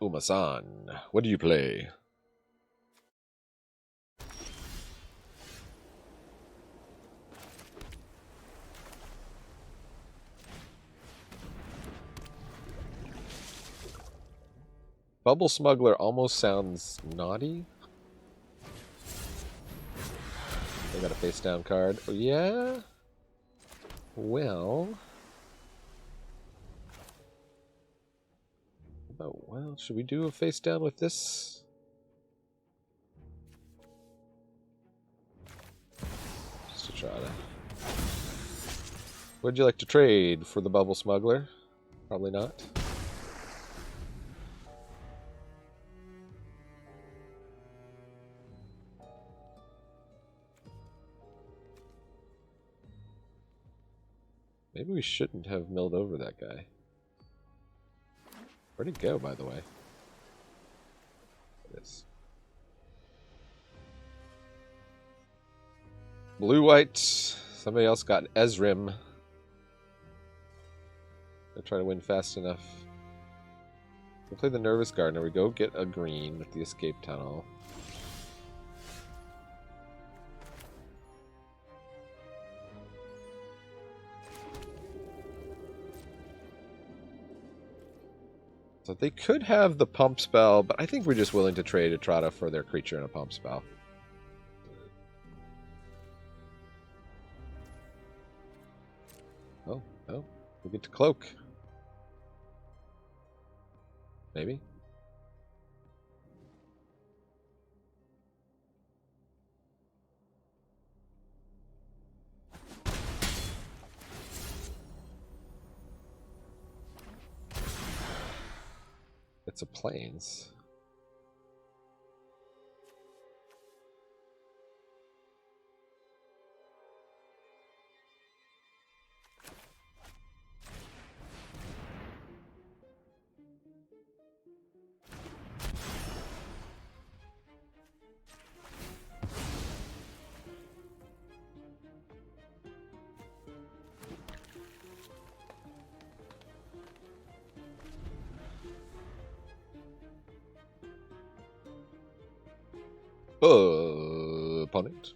Uma-san, what do you play? Bubble Smuggler almost sounds naughty. They got a face down card. Oh, yeah? Well... well, should we do a face down with this? Just to try to... Would you like to trade for the Bubble Smuggler? Probably not. Maybe we shouldn't have milled over that guy. Where'd he go, by the way? It is. Blue-white. Somebody else got Ezrim. Gonna try to win fast enough. We'll play the Nervous Gardener. We go get a green with the escape tunnel. So they could have the pump spell, but I think we're just willing to trade Etrata for their creature and a pump spell. Oh, oh, we get to cloak. Maybe. It's a plains. Opponent.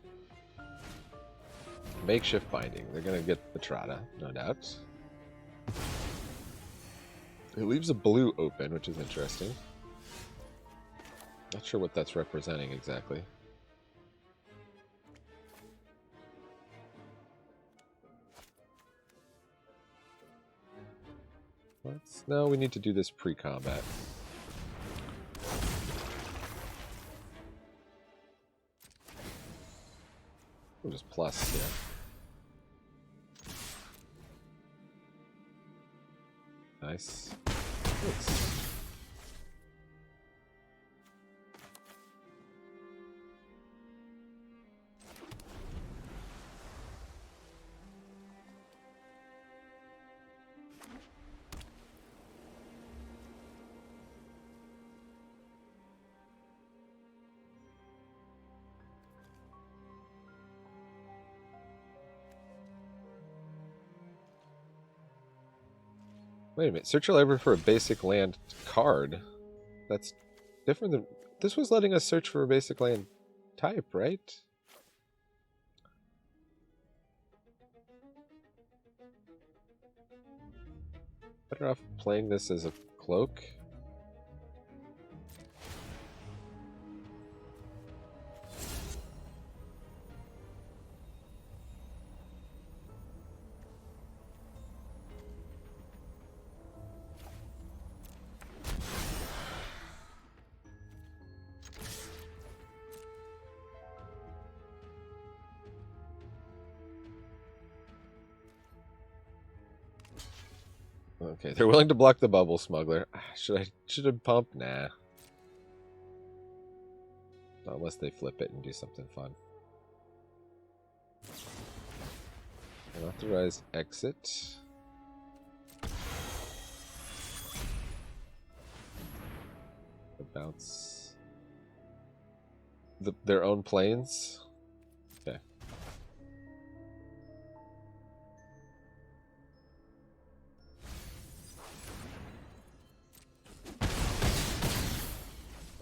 Makeshift binding. They're gonna get the Etrata, no doubt. It leaves a blue open, which is interesting. Not sure what that's representing exactly. No, we need to do this pre-combat. We'll just plus here. Nice. Thanks. Wait a minute. Search your library for a basic land card. That's different than... This was letting us search for a basic land type, right? Better off playing this as a cloak. Okay, they're willing to block the bubble smuggler. Should have pumped? Nah. Not unless they flip it and do something fun. Unauthorized exit. Bounce. Their own planes? Okay.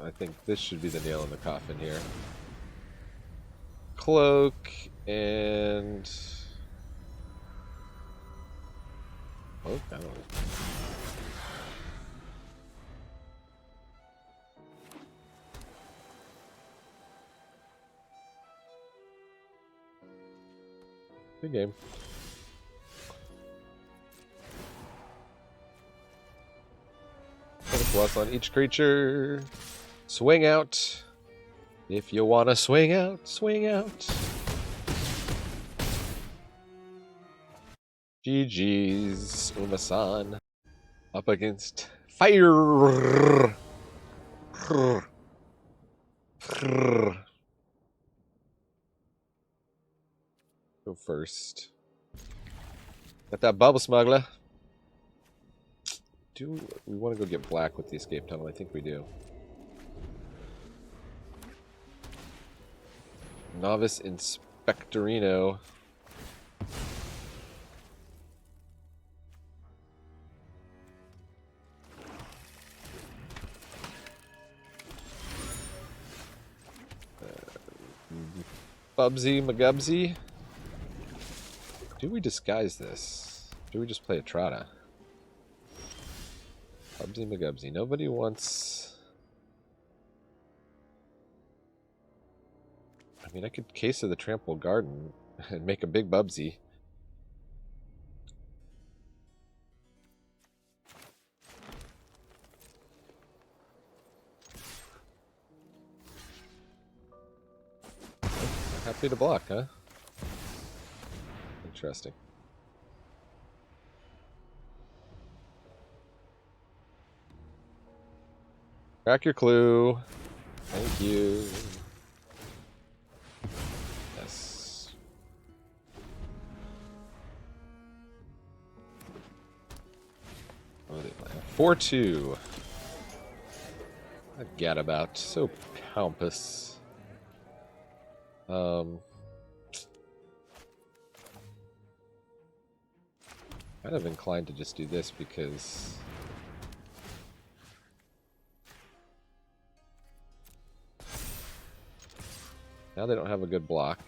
I think this should be the nail in the coffin here. Cloak and... Oh, I don't know. Good game. Put a plus on each creature. Swing out. If you want to swing out, swing out. GG's, Uma-san. Up against fire. Go first. Got that bubble smuggler. Do we want to go get black with the escape tunnel? I think we do. Novice Inspectorino. Bubsy McGubsy. Do we disguise this? Do we just play a Trotta? Bubsy McGubsy. Nobody wants... I mean, I could Case of the Trampled Garden and make a big Bubsy. Happy to block, huh? Interesting. Crack your clue. Thank you. Yes. Oh, 4-2. A gadabout. So pompous. Kind of inclined to just do this because now they don't have a good block.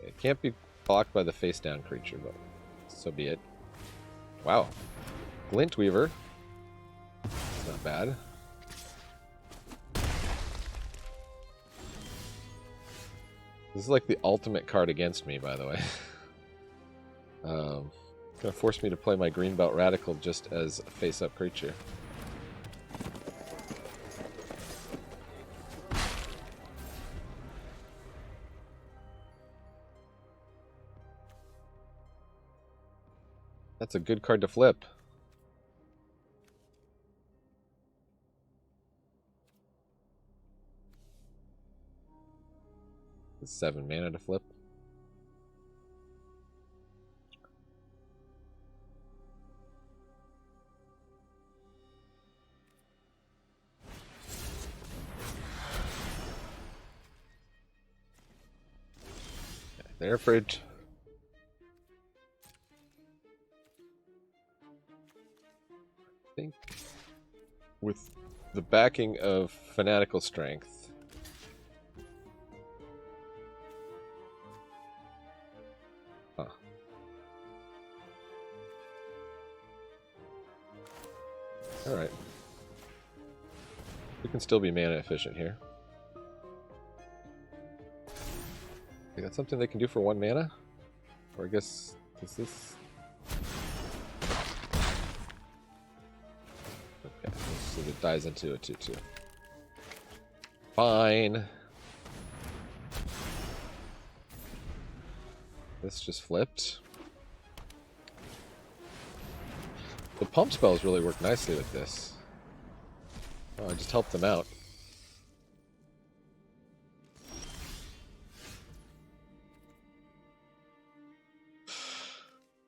It can't be blocked by the face down creature, but so be it. Wow. Glint Weaver. It's not bad. This is like the ultimate card against me, by the way. Gonna force me to play my Greenbelt Radical just as a face-up creature. That's a good card to flip. It's 7 mana to flip. Okay, they're afraid. I think with the backing of Fanatical Strength, alright. We can still be mana efficient here. They got something they can do for 1 mana? Or I guess, is this... Okay, so it dies into a 2/2. Fine. This just flipped. The pump spells really work nicely with this. Oh, I just helped them out.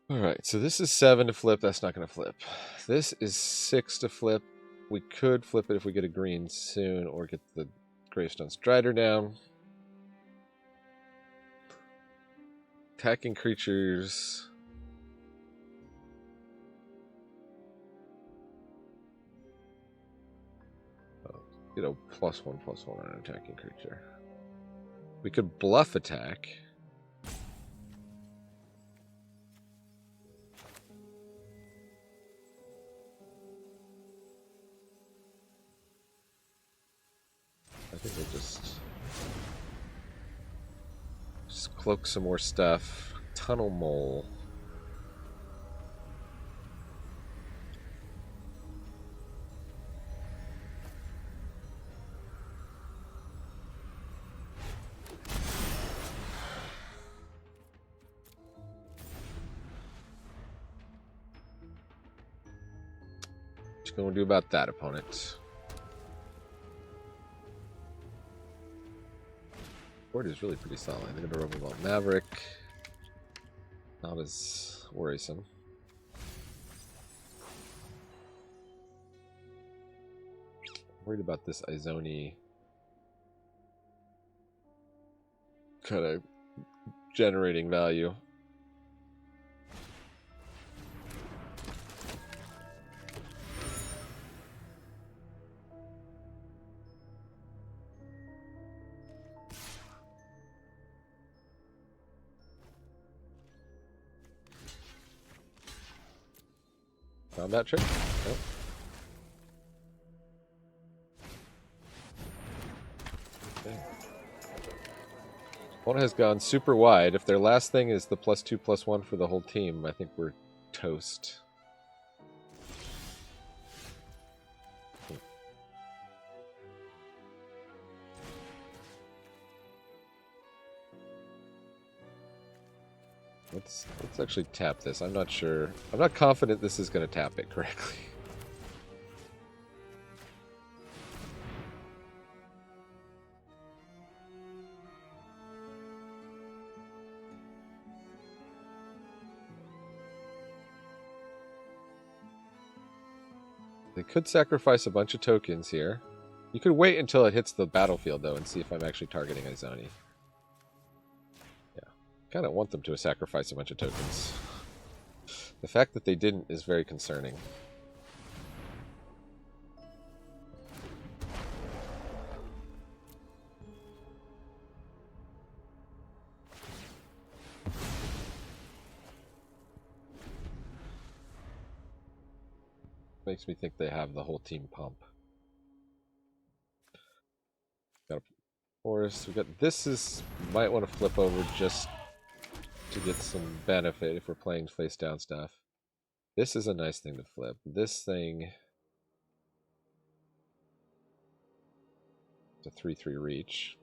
Alright, so this is 7 to flip. That's not going to flip. This is 6 to flip. We could flip it if we get a green soon or get the Gravestone Strider down. Attacking creatures... Get a +1/+1 on an attacking creature. We could bluff attack. I think we'll just cloak some more stuff. Tunnel Mole. What's going to do about that, opponent? Chord is really pretty solid. They're going to rub about Maverick. Not as worrisome. Worried about this Izoni kind of generating value. Combat trick? Nope. Okay. Opponent has gone super wide. If their last thing is the +2/+1 for the whole team, I think we're toast. Let's actually tap this. I'm not sure. I'm not confident this is going to tap it correctly. They could sacrifice a bunch of tokens here. You could wait until it hits the battlefield, though, and see if I'm actually targeting Izoni. Kind of want them to sacrifice a bunch of tokens. The fact that they didn't is very concerning. makes me think they have the whole team pump. Got a forest. We got this is might want to flip over just to get some benefit if we're playing face down stuff. This is a nice thing to flip. This thing, it's a 3/3 reach.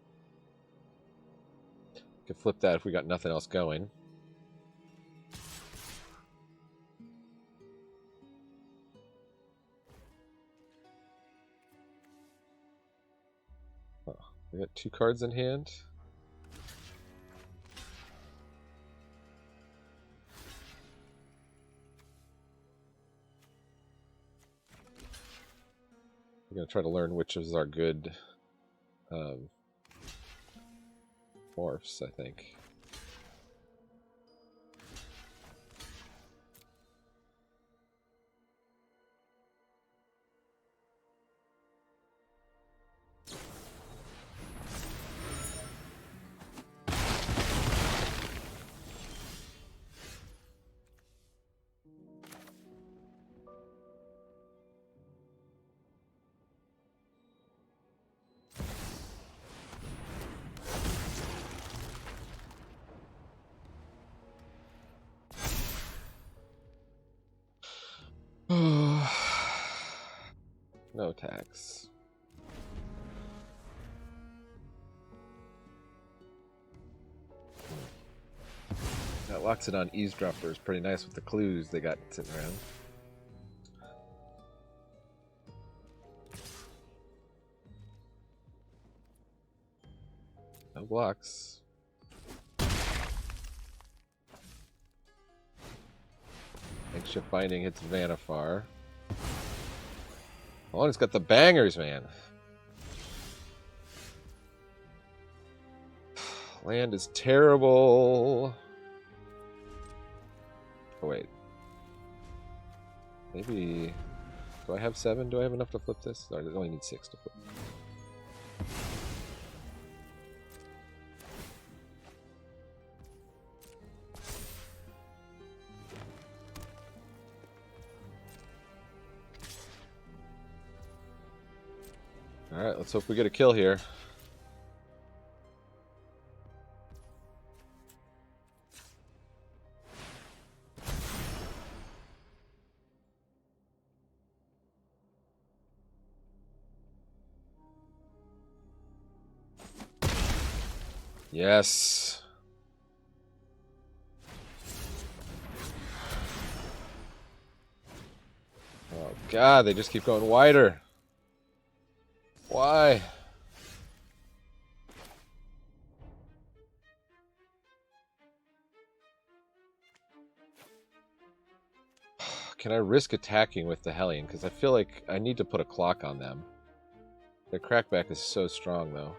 Could flip that if we got nothing else going. Oh, we got 2 cards in hand. We're going to try to learn which is our good morphs, I think. No tax. That locks it on eavesdropper is pretty nice with the clues they got sitting around. No blocks. Makeshift binding hits Vannifar. Oh, and it's got the bangers, man. Land is terrible. Oh, wait. Maybe... Do I have 7? Do I have enough to flip this? Or I only need 6 to flip. Alright, let's hope we get a kill here. Yes. Oh god, they just keep going wider. Why? Can I risk attacking with the Hellion? Because I feel like I need to put a clock on them. Their crackback is so strong, though.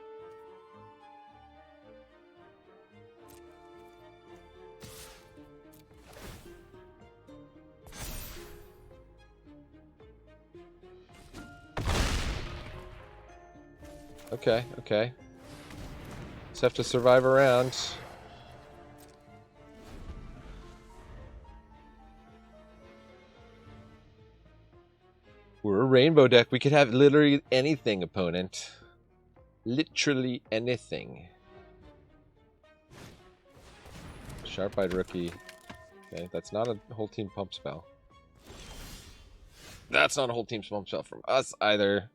Okay, okay. Just have to survive a round. We're a rainbow deck. We could have literally anything, opponent. Literally anything. Sharp-eyed rookie. Okay, that's not a whole team pump spell. That's not a whole team pump spell from us either.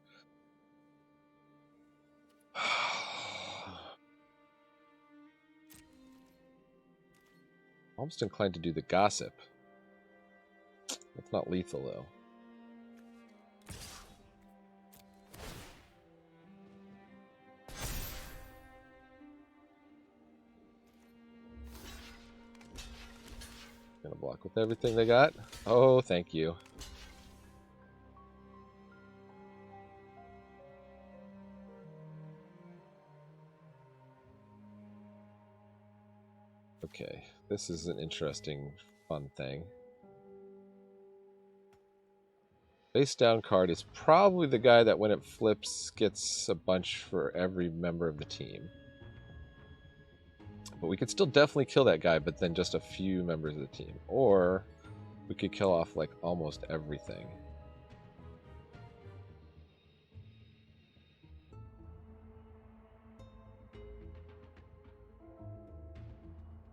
Almost inclined to do the gossip. That's not lethal, though. Gonna block with everything they got. Oh, thank you. Okay, this is an interesting, fun thing. Face down card is probably the guy that when it flips gets a bunch for every member of the team. But we could still definitely kill that guy, but then just a few members of the team. Or we could kill off like almost everything.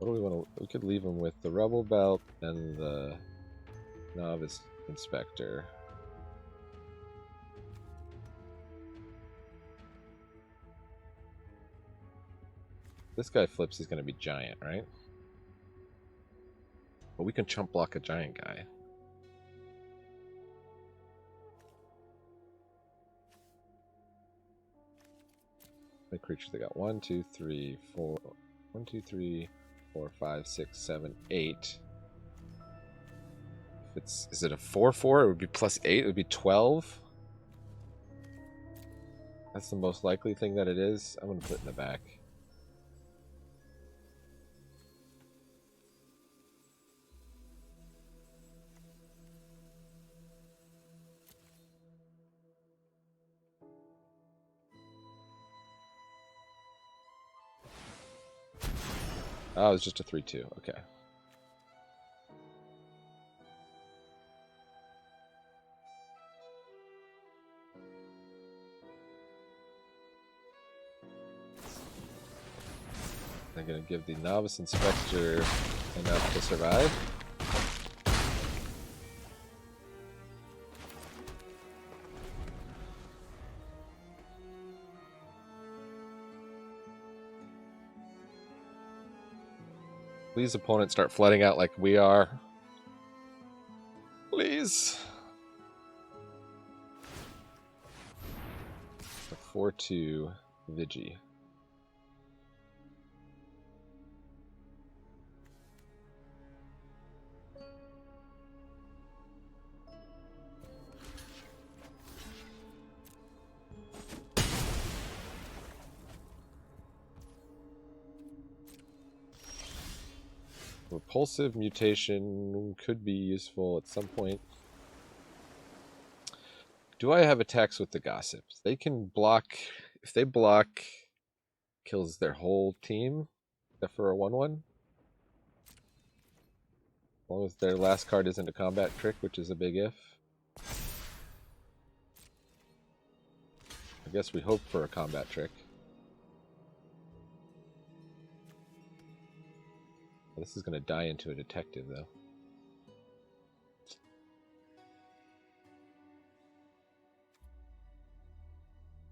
What do we want to... We could leave him with the Rebel Belt and the Novice Inspector. This guy flips, he's going to be giant, right? But we can chump block a giant guy. The creatures they got 1, 2, 3, 4. 1, 2, 3, 4, 5, 6, 7, 8. If it's, is it a 4/4? It would be +8. It would be 12. That's the most likely thing that it is. I'm gonna put it in the back. Oh, it's just a 3/2. Okay. I'm going to give the Novice Inspector enough to survive. Please, opponent, start flooding out like we are. Please. A 4/2 Vigi. Repulsive mutation could be useful at some point. Do I have attacks with the gossips? They can block. If they block, kills their whole team, except for a 1/1. As long as their last card isn't a combat trick, which is a big if. I guess we hope for a combat trick. This is going to die into a detective, though.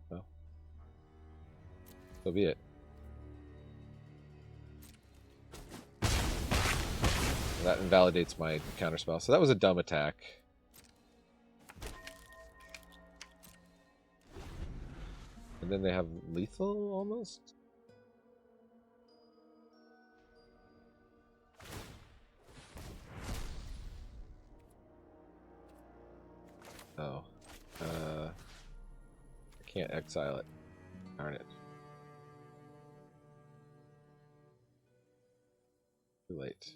Well, so be it. That invalidates my counterspell. So that was a dumb attack. And then they have lethal, almost? Oh. I can't exile it. Darn it. Too late.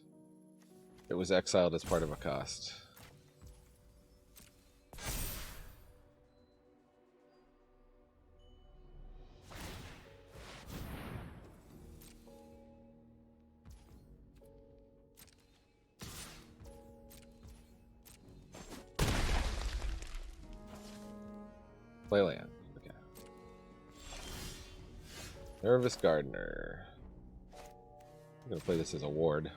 It was exiled as part of a cost. Play land. Okay. Nervous Gardener. I'm gonna play this as a ward.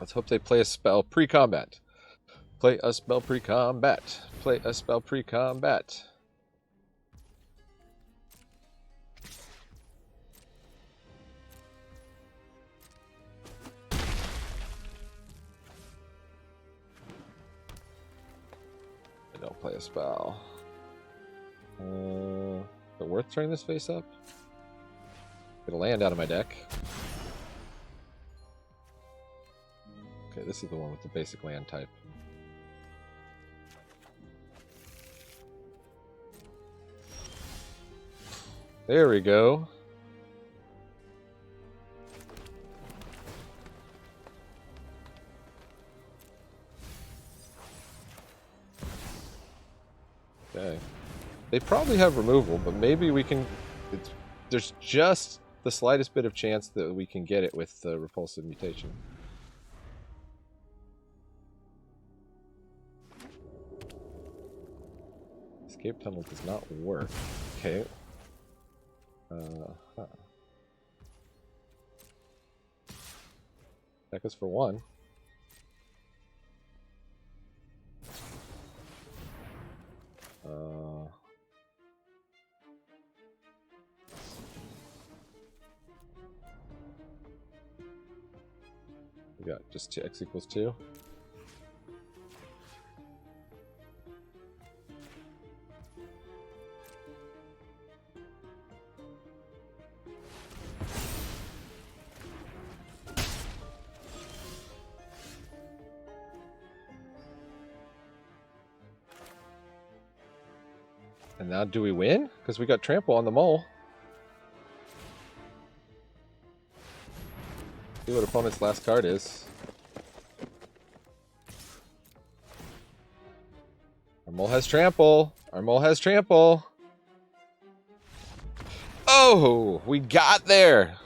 Let's hope they play a spell pre-combat. Play a spell pre-combat. Play a spell pre-combat. Don't play a spell. Is it worth turning this face up? Get a land out of my deck. Okay, this is the one with the basic land type. There we go. Okay. They probably have removal, but maybe we can... there's just the slightest bit of chance that we can get it with the repulsive mutation. Escape tunnel does not work. Okay. Huh. That goes for 1. We got just 2 x equals 2. And now do we win? Because we got trample on the mole. See what opponent's last card is. Our mole has trample. Our mole has trample. Oh, we got there.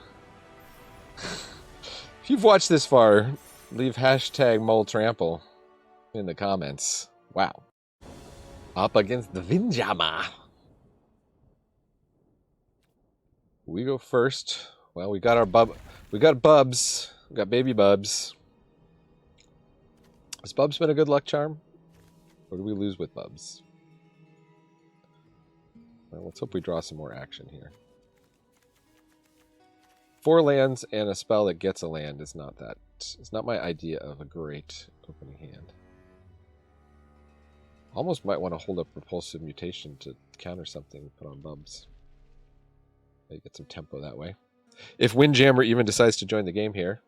If you've watched this far, leave hashtag mole trample in the comments. Wow. Up against the Windjammer. We go first. Well, we got our we got Bubs. We got baby Bubs. Has Bubs been a good luck charm? Or do we lose with Bubs? Well, let's hope we draw some more action here. 4 lands and a spell that gets a land is not that. It's not my idea of a great opening hand. Almost might want to hold up Repulsive Mutation to counter something, put on Bubs. Maybe get some tempo that way. If Windjammer even decides to join the game here.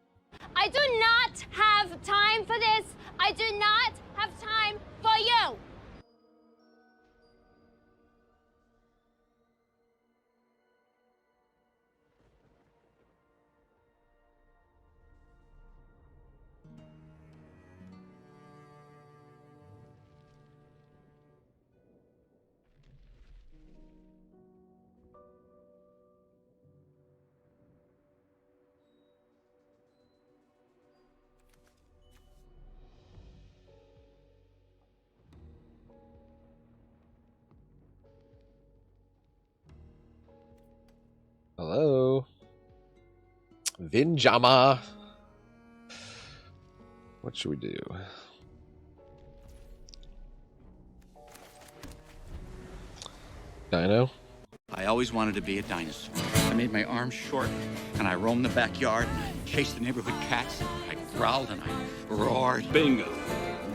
I do not have time for this. I do not have time for you. Hello. Windjammer. What should we do? Dino? I always wanted to be a dinosaur. I made my arms short, and I roamed the backyard, and I chased the neighborhood cats, and I growled, and I roared. Bingo.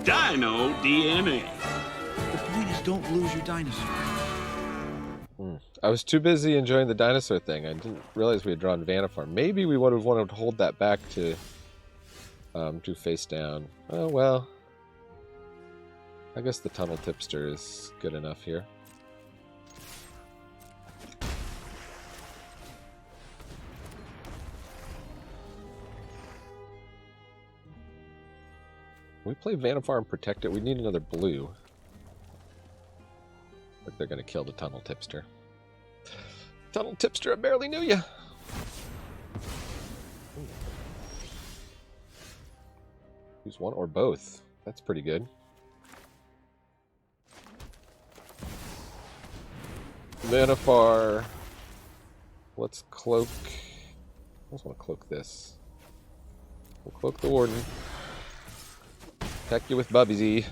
Dino DNA. The point is, don't lose your dinosaur. I was too busy enjoying the dinosaur thing. I didn't realize we had drawn Vannifar. Maybe we would have wanted to hold that back to do face down. Oh, well. I guess the Tunnel Tipster is good enough here. We play Vannifar and protect it. We need another blue. But they're going to kill the Tunnel Tipster. Tunnel Tipster, I barely knew ya. Use one or both. That's pretty good. Vannifar. Let's cloak. I just want to cloak this. We'll cloak the Warden. Attack you with Bubsy.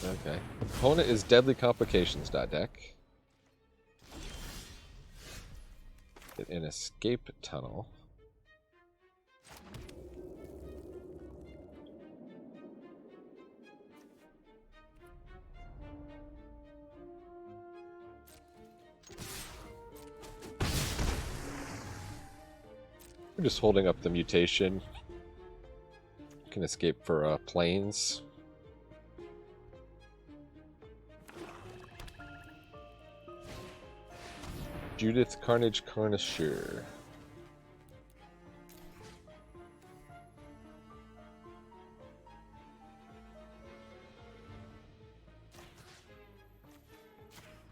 Okay. Opponent is Deadly Complications. Deck. Get an escape tunnel. We're just holding up the mutation. Can escape for planes. Judith Carnage Carnasher.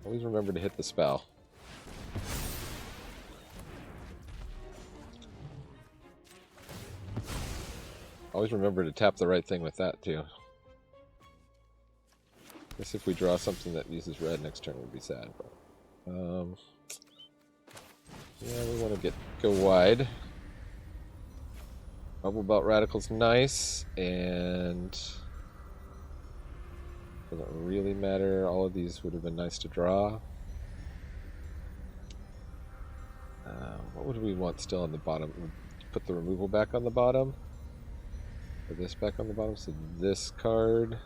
Always remember to hit the spell. Always remember to tap the right thing with that too. guess if we draw something that uses red next turn, it would be sad. But, yeah, we want to go wide. Bubble Belt Radical's nice, and doesn't really matter. All of these would have been nice to draw. What would we want still on the bottom? Put the removal back on the bottom. Or this back on the bottom. So this card.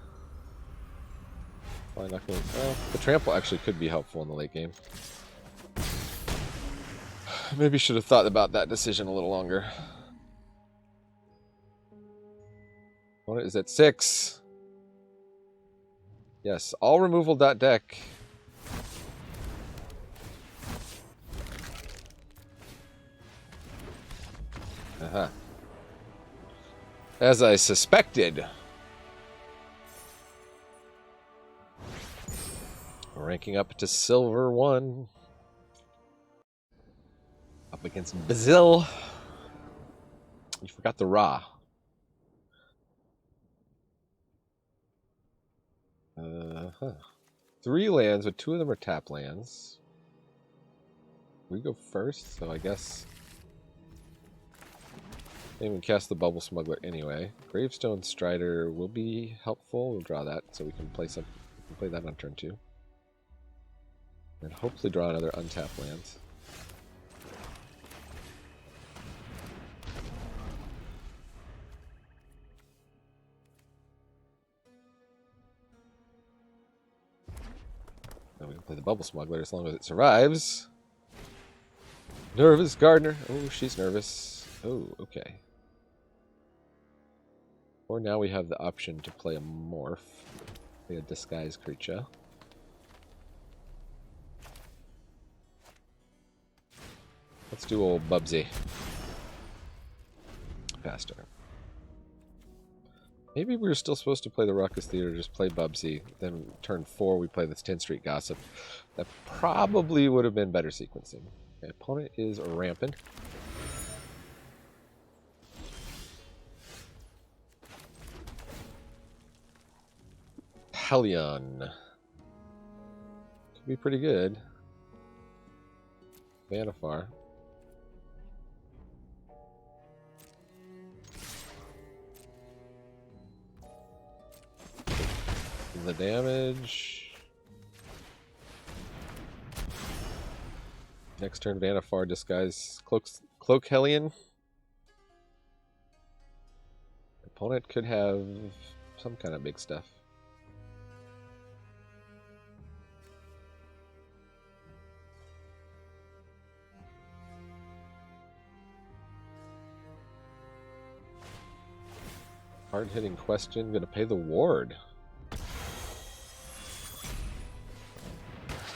Probably not going. Well, the trample actually could be helpful in the late game. Maybe should have thought about that decision a little longer. Opponent is at 6. Yes, all removal deck. As I suspected. Ranking up to silver 1. Up against Brazil. You forgot the Ra. 3 lands, but 2 of them are tap lands. We go first, so I guess I didn't even cast the Bubble Smuggler anyway. Gravestone Strider will be helpful. We'll draw that so we can play some. We can play that on turn 2, and hopefully draw another untapped lands. Now we can play the Bubble Smuggler as long as it survives. Nervous Gardener. Oh, she's nervous. Oh, okay. Or now we have the option to play a morph, play a disguise creature. Let's do old Bubsy. Faster. Maybe we were still supposed to play the Ruckus Theater, just play Bubsy. Then turn 4 we play this 10th Street Gossip. That probably would have been better sequencing. Okay, opponent is rampant. Hellion. Could be pretty good. Vannifar. The damage. Next turn, Vannifar disguise cloak Hellion. Opponent could have some kind of big stuff. Hard-hitting question. Gonna pay the ward.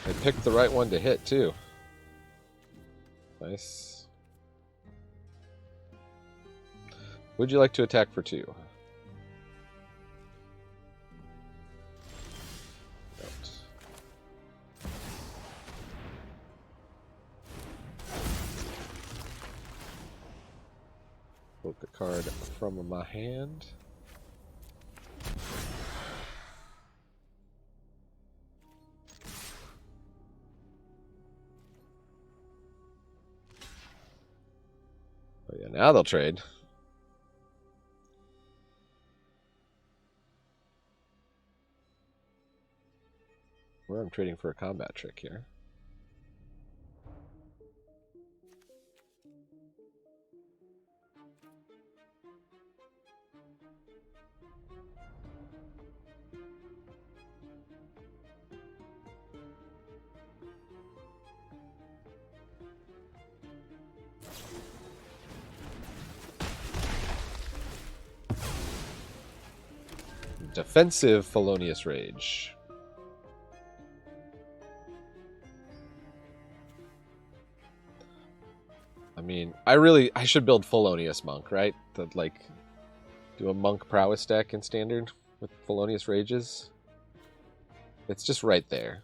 I picked the right one to hit too. Nice. Would you like to attack for 2? Don't. Poke a card from my hand. Oh yeah, now they'll trade. Where I'm trading for a combat trick here. Defensive Felonious Rage. I mean, I should build Felonious Monk, right? That like do a Monk Prowess deck in Standard with Felonious Rages. It's just right there.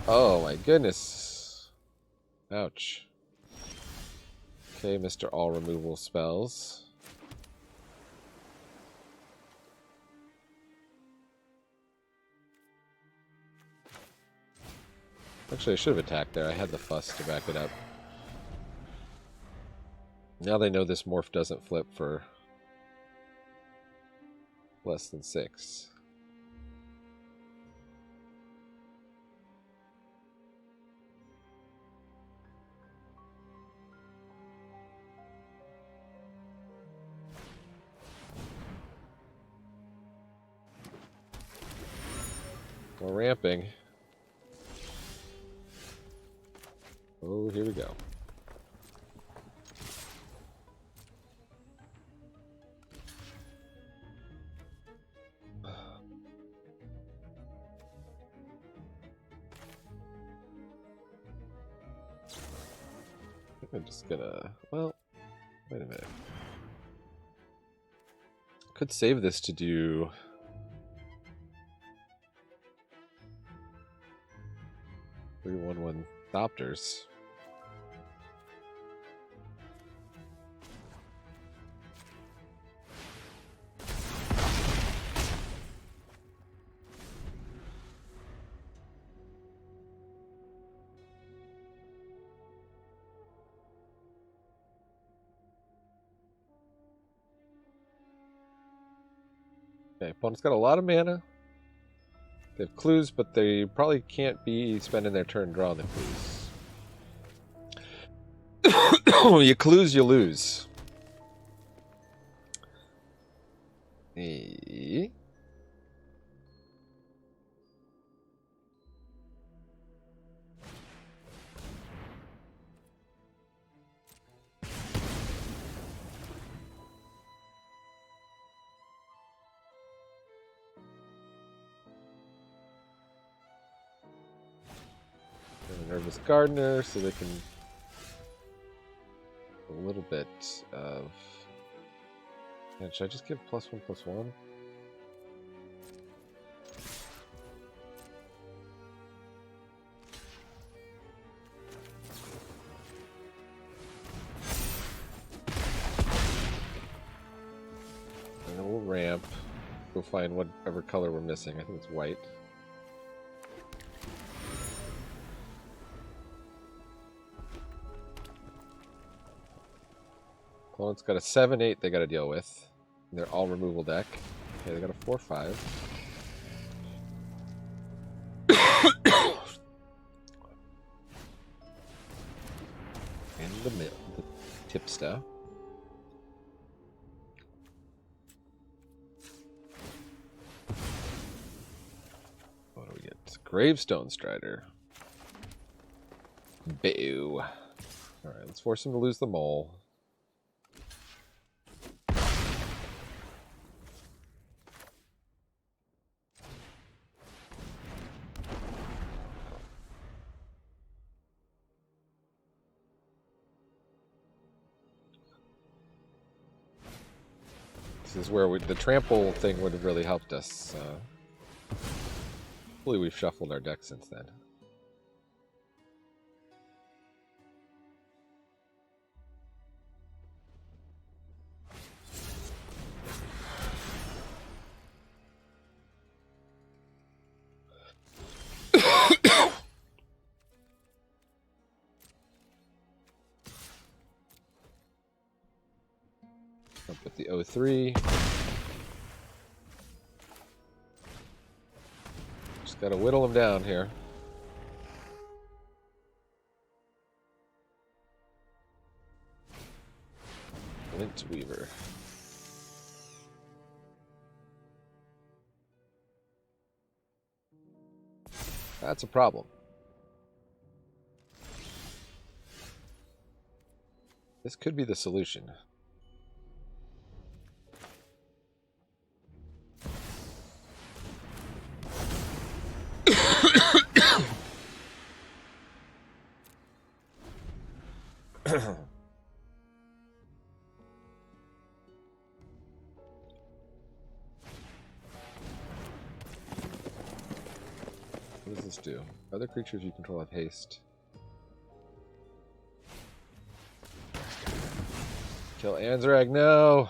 Oh my goodness. Ouch. Okay, Mr. All Removal Spells. Actually, I should have attacked there. I had the fuss to back it up. Now they know this morph doesn't flip for less than 6. We're ramping. Oh, here we go. I'm just gonna, well, wait a minute. Could save this to do 3/1/1 Thopters. Okay, opponent's got a lot of mana. They have clues, but they probably can't be spending their turn drawing the clues. You clues, you lose. Eh. Nervous Gardener, so they can a little bit of. Man, should I just give +1/+1? And then we'll ramp. Go find whatever color we're missing. I think it's white. Well, it's got a 7/8 they got to deal with. And they're all removal deck. Okay, they got a 4/5. And the tipsta. What do we get? Gravestone Strider. Boo. Alright, let's force him to lose the mole. This is where the trample thing would have really helped us. Hopefully we've shuffled our deck since then. Up with the 0-3. Just gotta whittle them down here. Lint Weaver. That's a problem. This could be the solution. What does this do? Other creatures you control have haste. Kill Anzrag, no.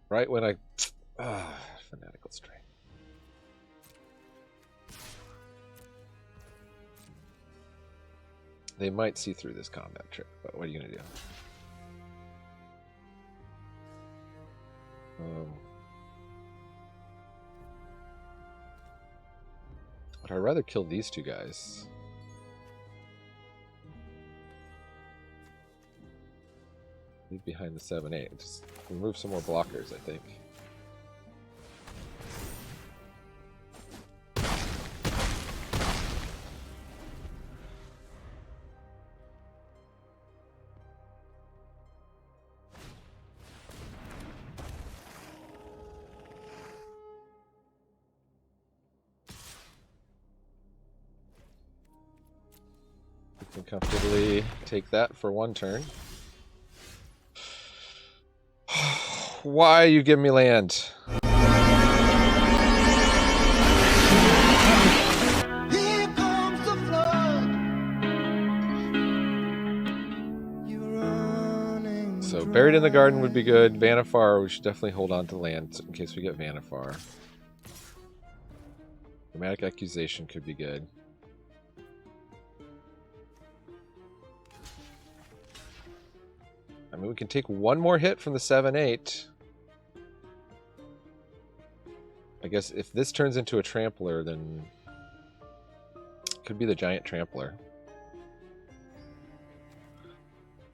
Right when I... Fanatical Strain. They might see through this combat trick, but what are you going to do? But I'd rather kill these two guys. Leave behind the 7-8. Just remove some more blockers, I think. You can comfortably take that for one turn. Why are you giving me land? Here comes the flood. So Buried in the Garden would be good. Vannifar, we should definitely hold on to land in case we get Vannifar. Dramatic Accusation could be good. I mean, we can take one more hit from the 7-8. I guess if this turns into a trampler, then it could be the giant trampler. In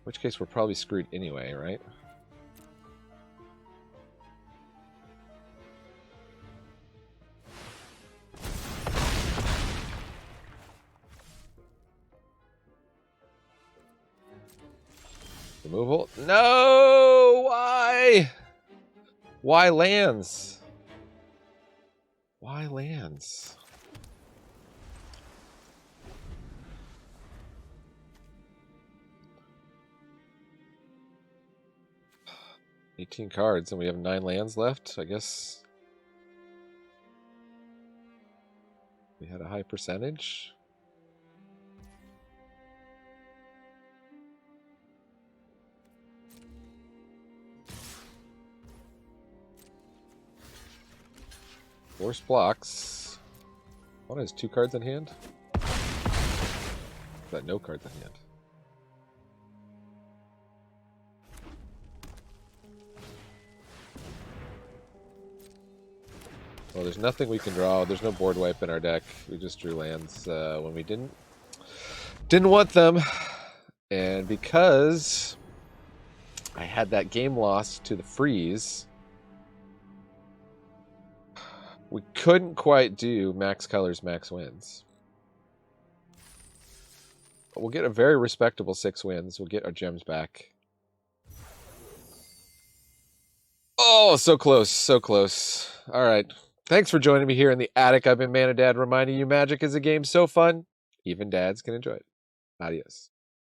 which case we're probably screwed anyway, right? Removal? No! Why? Why lands? Why lands? $18 cards, and we have 9 lands left. I guess we had a high percentage. Force blocks. One has 2 cards in hand. Got no cards in hand. Well, there's nothing we can draw. There's no board wipe in our deck. We just drew lands when we didn't want them. And because I had that game lost to the freeze, we couldn't quite do max colors, max wins. But we'll get a very respectable 6 wins. We'll get our gems back. Oh, so close, so close. All right. Thanks for joining me here in the attic. I've been Manadad, reminding you Magic is a game so fun, even dads can enjoy it. Adios.